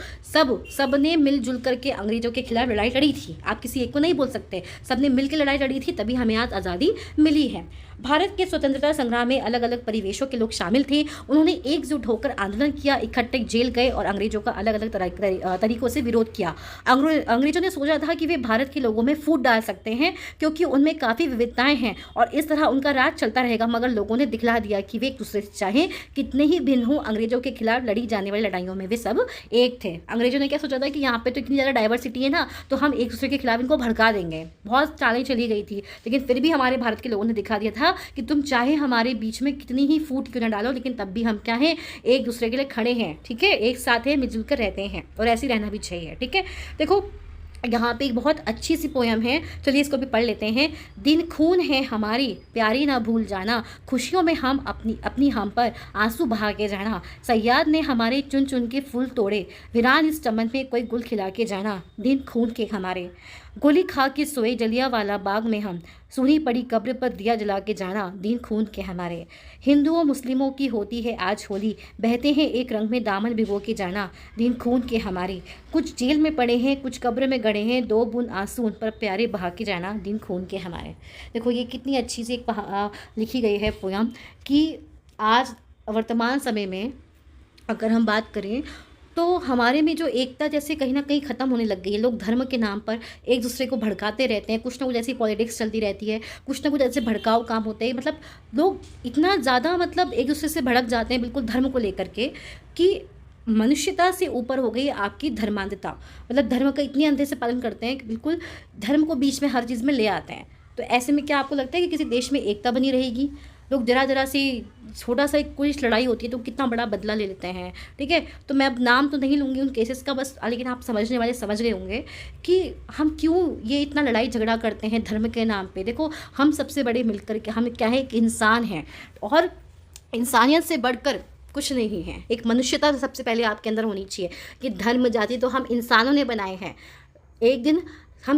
सब ने मिलजुल करके अंग्रेजों के खिलाफ लड़ाई लड़ी थी। आप किसी एक को नहीं बोल सकते, सब ने मिलकर लड़ाई लड़ी थी, तभी हमें आज आज़ादी मिली है। भारत के स्वतंत्रता संग्राम में अलग अलग परिवेशों के लोग शामिल थे। उन्होंने एकजुट होकर आंदोलन किया, इकट्ठे जेल गए और अंग्रेजों का अलग अलग तरीकों से विरोध किया। अंग्रेजों ने सोचा था कि वे भारत के लोगों में फूट डाल सकते हैं क्योंकि उनमें काफ़ी विविधताएं हैं और इस तरह उनका राज चलता रहेगा, मगर लोगों ने दिखला दिया कि वे एक दूसरे से चाहे कितने ही भिन्न हों, अंग्रेजों के खिलाफ लड़ी जाने वाली लड़ाइयों में वे सब एक थे। अंग्रेजों ने क्या सोचा था कि यहाँ पे तो इतनी ज़्यादा डाइवर्सिटी है ना, तो हम एक दूसरे के खिलाफ इनको भड़का देंगे। बहुत चालें चली गई थी, लेकिन फिर भी हमारे भारत के लोगों ने दिखा दिया था कि तुम चाहे हमारे बीच में कितनी ही फूट क्यों ना डालो, लेकिन तब भी हम क्या हैं, एक दूसरे के लिए खड़े हैं, ठीक है, एक साथ है, मिलजुल कर रहते हैं और ऐसे रहना भी चाहिए, ठीक है। देखो, यहाँ पे एक बहुत अच्छी सी पोयम है, चलिए इसको भी पढ़ लेते हैं। दिन खून है हमारी प्यारी ना भूल जाना, खुशियों में हम अपनी हम पर आंसू बहा के जाना, सयाद ने हमारे चुन चुन के फूल तोड़े, वीरान इस चमन में कोई गुल खिला के जाना, दिन खून के हमारे, गोली खा के सोए जलियांवाला बाग में हम, सूनी पड़ी कब्र पर दिया जला के जाना, दिन खून के हमारे, हिंदुओं मुस्लिमों की होती है आज होली, बहते हैं एक रंग में दामन भिगो के जाना, दिन खून के हमारे, कुछ जेल में पड़े हैं, कुछ कब्र में गड़े हैं, दो बूंद आंसू उन पर प्यारे बहा के जाना, दिन खून के हमारे। देखो, ये कितनी अच्छी सी एक लिखी गई है पोयम कि आज वर्तमान समय में अगर हम बात करें तो हमारे में जो एकता जैसे कहीं ना कहीं ख़त्म होने लग गई है। लोग धर्म के नाम पर एक दूसरे को भड़काते रहते हैं, कुछ ना कुछ ऐसी पॉलिटिक्स चलती रहती है, कुछ ना कुछ ऐसे भड़काऊ काम होते हैं, मतलब लोग इतना ज़्यादा मतलब एक दूसरे से भड़क जाते हैं बिल्कुल धर्म को लेकर के कि मनुष्यता से ऊपर हो गई आपकी धर्मांधता। मतलब धर्म का इतनी अंधे से पालन करते हैं कि बिल्कुल धर्म को बीच में हर चीज़ में ले आते हैं। तो ऐसे में क्या आपको लगता है कि किसी देश में एकता बनी रहेगी? लोग जरा सी छोटा सा एक कोई लड़ाई होती है तो कितना बड़ा बदला ले लेते हैं, ठीक है। तो मैं अब नाम तो नहीं लूँगी उन केसेस का, बस लेकिन आप समझने वाले समझ गए होंगे कि हम क्यों ये इतना लड़ाई झगड़ा करते हैं धर्म के नाम पे। देखो, हम सबसे बड़े मिलकर के हम क्या है, एक इंसान हैं और इंसानियत से बढ़कर कुछ नहीं है। एक मनुष्यता सबसे पहले आपके अंदर होनी चाहिए कि धर्म जाति तो हम इंसानों ने बनाए हैं, एक दिन हम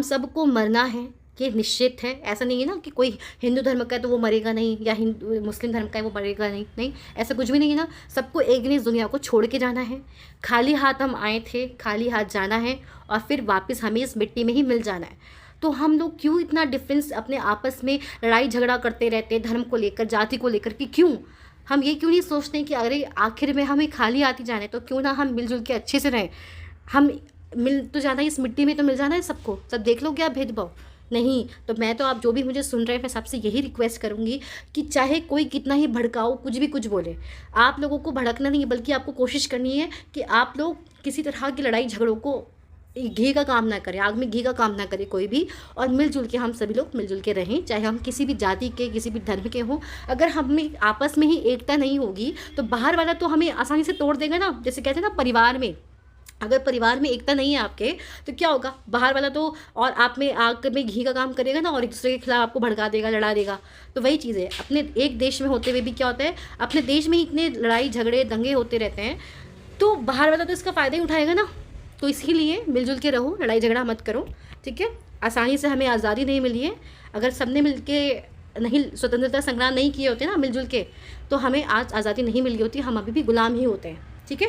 सबको मरना है, ये निश्चित है। ऐसा नहीं है ना कि कोई हिंदू धर्म का है तो वो मरेगा नहीं, या हिंदू मुस्लिम धर्म का है वो मरेगा नहीं, ऐसा कुछ भी नहीं है ना। सबको एक दिन इस दुनिया को छोड़ के जाना है। खाली हाथ हम आए थे, खाली हाथ जाना है और फिर वापस हमें इस मिट्टी में ही मिल जाना है। तो हम लोग क्यों इतना डिफरेंस अपने आपस में लड़ाई झगड़ा करते रहते हैं धर्म को लेकर, जाति को लेकर कि क्यों हम ये क्यों नहीं सोचते कि अरे आखिर में हमें खाली हाथ ही जाना है तो क्यों ना हम मिलजुल के अच्छे से रहें। हम मिल तो जाना है, इस मिट्टी में तो मिल जाना है सबको, सब देख लो क्या भेदभाव नहीं। तो मैं तो आप जो भी मुझे सुन रहे हैं मैं सबसे यही रिक्वेस्ट करूँगी कि चाहे कोई कितना ही भड़काओ कुछ बोले, आप लोगों को भड़कना नहीं है, बल्कि आपको कोशिश करनी है कि आप लोग किसी तरह की लड़ाई झगड़ों को घी का काम ना करे, आग में घी का काम ना करे कोई भी। और मिलजुल के हम सभी लोग मिलजुल के रहें, चाहे हम किसी भी जाति के, किसी भी धर्म के हों। अगर हम में आपस में ही एकता नहीं होगी तो बाहर वाला तो हमें आसानी से तोड़ देगा ना। जैसे कहते हैं ना, परिवार में अगर परिवार में एकता नहीं है आपके, तो क्या होगा, बाहर वाला तो और आप में आग में घी का काम करेगा ना, और एक दूसरे के खिलाफ आपको भड़का देगा, लड़ा देगा। तो वही चीज़ है, अपने एक देश में होते हुए भी क्या होता है, अपने देश में ही इतने लड़ाई झगड़े दंगे होते रहते हैं, तो बाहर वाला तो इसका फ़ायदा ही उठाएगा ना। तो इसीलिए मिलजुल के रहो, लड़ाई झगड़ा मत करो, ठीक है। आसानी से हमें आज़ादी नहीं मिली है। अगर सबने मिल के नहीं स्वतंत्रता संग्राम नहीं किए होते ना मिलजुल के, तो हमें आज आज़ादी नहीं मिली होती, हम अभी भी गुलाम ही होते हैं, ठीक है।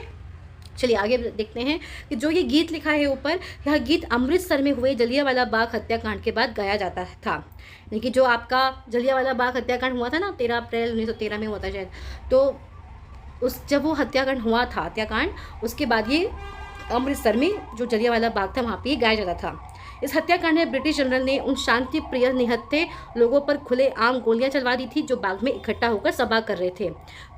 चलिए आगे देखते हैं कि जो ये गीत लिखा है ऊपर, यह गीत अमृतसर में हुए जलियांवाला बाग हत्याकांड के बाद गाया जाता था। यानी कि जो आपका जलियांवाला बाग हत्याकांड हुआ था ना, 13 अप्रैल 1913 में हुआ था शायद, तो जब वो हत्याकांड हुआ था, उसके बाद ये अमृतसर में जो जलियांवाला बाग था वहाँ पे गाया जाता था। इस हत्याकांड में ब्रिटिश जनरल ने उन शांति प्रिय निहत्थे लोगों पर खुले आम गोलियां चलवा दी थी जो बाग में इकट्ठा होकर सभा कर रहे थे।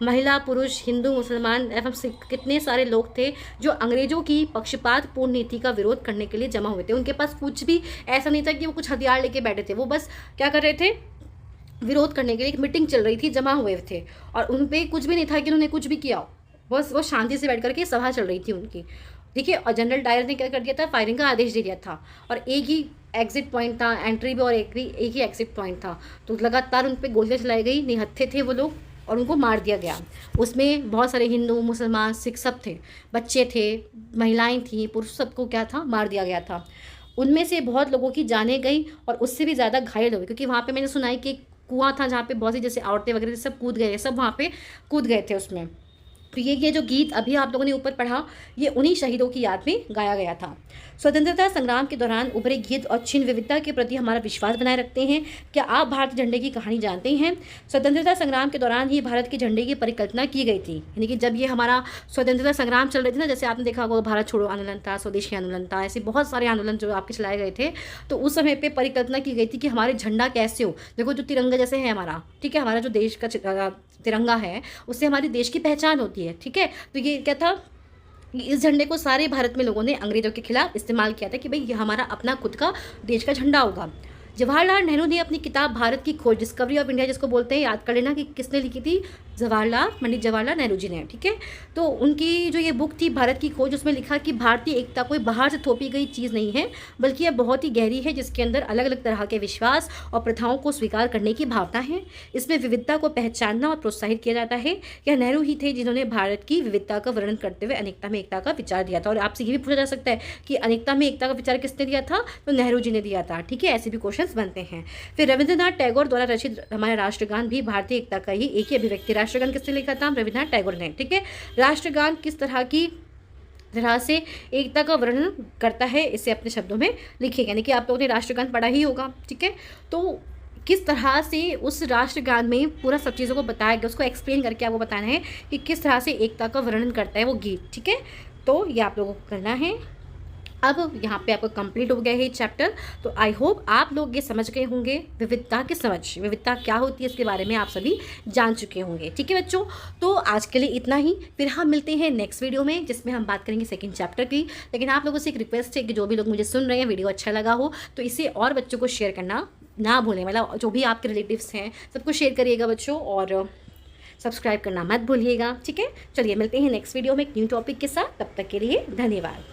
महिला, पुरुष, हिंदू, मुसलमान एवं सिख, कितने सारे लोग थे जो अंग्रेजों की पक्षपातपूर्ण नीति का विरोध करने के लिए जमा हुए थे। उनके पास कुछ भी ऐसा नहीं था कि वो कुछ हथियार लेके बैठे थे, वो बस क्या कर रहे थे, विरोध करने के लिए। एक मीटिंग चल रही थी, जमा हुए थे, और उन पर कुछ भी नहीं था कि उन्होंने कुछ भी किया, बस वो शांति से बैठ करके सभा चल रही थी उनकी, देखिए। और जनरल डायर ने क्या कर दिया था, फायरिंग का आदेश दे दिया था, और एक ही एग्जिट पॉइंट था, एंट्री भी, और एक ही एग्जिट पॉइंट था। तो लगातार उन पर गोलियां चलाई गई, निहत्थे थे वो लोग, और उनको मार दिया गया। उसमें बहुत सारे हिंदू, मुसलमान, सिख सब थे, बच्चे थे, महिलाएं थी, पुरुष, सबको क्या था, मार दिया गया था। उनमें से बहुत लोगों की जानें गई और उससे भी ज़्यादा घायल हो गए, क्योंकि वहाँ पे मैंने सुना है कि एक कुआं था जहाँ पे बहुत सी जैसे औरतें वगैरह सब कूद गए, सब वहाँ पे कूद गए थे उसमें। तो ये जो गीत अभी आप लोगों ने ऊपर पढ़ा, ये उन्हीं शहीदों की याद में गाया गया था। स्वतंत्रता संग्राम के दौरान उभरे गीत और छिन्न विविधता के प्रति हमारा विश्वास बनाए रखते हैं। क्या आप भारतीय झंडे की कहानी जानते हैं? स्वतंत्रता संग्राम के दौरान ही भारत के झंडे की परिकल्पना की गई थी। यानी कि जब ये हमारा स्वतंत्रता संग्राम चल रही थी ना, जैसे आपने देखा होगा, भारत छोड़ो आंदोलन था, स्वदेशी आंदोलन था, ऐसे बहुत सारे आंदोलन जो आपके चलाए गए थे, तो उस समय पर परिकल्पना की गई थी कि हमारे झंडा कैसे हो। देखो, जो तिरंगा जैसे है हमारा, ठीक है, हमारा जो देश का तिरंगा है, उससे हमारे देश की पहचान होती है, ठीक है। तो ये क्या था, इस झंडे को सारे भारत में लोगों ने अंग्रेजों के खिलाफ इस्तेमाल किया था कि भाई ये हमारा अपना खुद का देश का झंडा होगा। जवाहरलाल नेहरू ने अपनी किताब भारत की खोज, डिस्कवरी ऑफ इंडिया जिसको बोलते हैं, याद कर लेना कि किसने लिखी थी, पंडित जवाहरलाल नेहरू जी ने, ठीक है। तो उनकी जो ये बुक थी भारत की खोज, उसमें लिखा कि भारतीय एकता कोई बाहर से थोपी गई चीज़ नहीं है, बल्कि यह बहुत ही गहरी है, जिसके अंदर अलग अलग तरह के विश्वास और प्रथाओं को स्वीकार करने की भावना है। इसमें विविधता को पहचानना और प्रोत्साहित किया जाता है। यह नेहरू ही थे जिन्होंने भारत की विविधता का वर्णन करते हुए अनेकता में एकता का विचार दिया था। और आपसे ये भी पूछा जा सकता है कि अनेकता में एकता का विचार किसने दिया था, तो नेहरू जी ने दिया था, ठीक है। ऐसे भी क्वेश्चन बनते हैं। फिर रविंद्रनाथ टैगोर द्वारा रचित हमारा राष्ट्रगान भी भारतीय एकता का ही एक ही अभिव्यक्ति। राष्ट्रगान किसने लिखा था, रविंद्रनाथ टैगोर ने, ठीक है। राष्ट्रगान किस तरह से एकता का वर्णन करता है, इसे अपने शब्दों में लिखिए। यानी कि आप लोगों ने राष्ट्रगान पढ़ा ही होगा, ठीक है। तो किस तरह से उस राष्ट्रगान में पूरा सब चीज़ों को बताया गया, उसको एक्सप्लेन करके आपको बताना है कि किस तरह से एकता का वर्णन करता है वो गीत, ठीक है। तो ये आप लोगों को करना है। अब यहाँ पे आपको कंप्लीट हो गया है चैप्टर। तो आई होप आप लोग ये समझ गए होंगे, विविधता क्या होती है इसके बारे में आप सभी जान चुके होंगे, ठीक है बच्चों। तो आज के लिए इतना ही, फिर हम मिलते हैं नेक्स्ट वीडियो में जिसमें हम बात करेंगे सेकंड चैप्टर की। लेकिन आप लोगों से एक रिक्वेस्ट है कि जो भी लोग मुझे सुन रहे हैं, वीडियो अच्छा लगा हो तो इसे और बच्चों को शेयर करना ना भूलें, मतलब जो भी आपके रिलेटिव्स हैं सबको शेयर करिएगा बच्चों, और सब्सक्राइब करना मत भूलिएगा, ठीक है। चलिए मिलते हैं नेक्स्ट वीडियो में एक न्यू टॉपिक के साथ, तब तक के लिए धन्यवाद।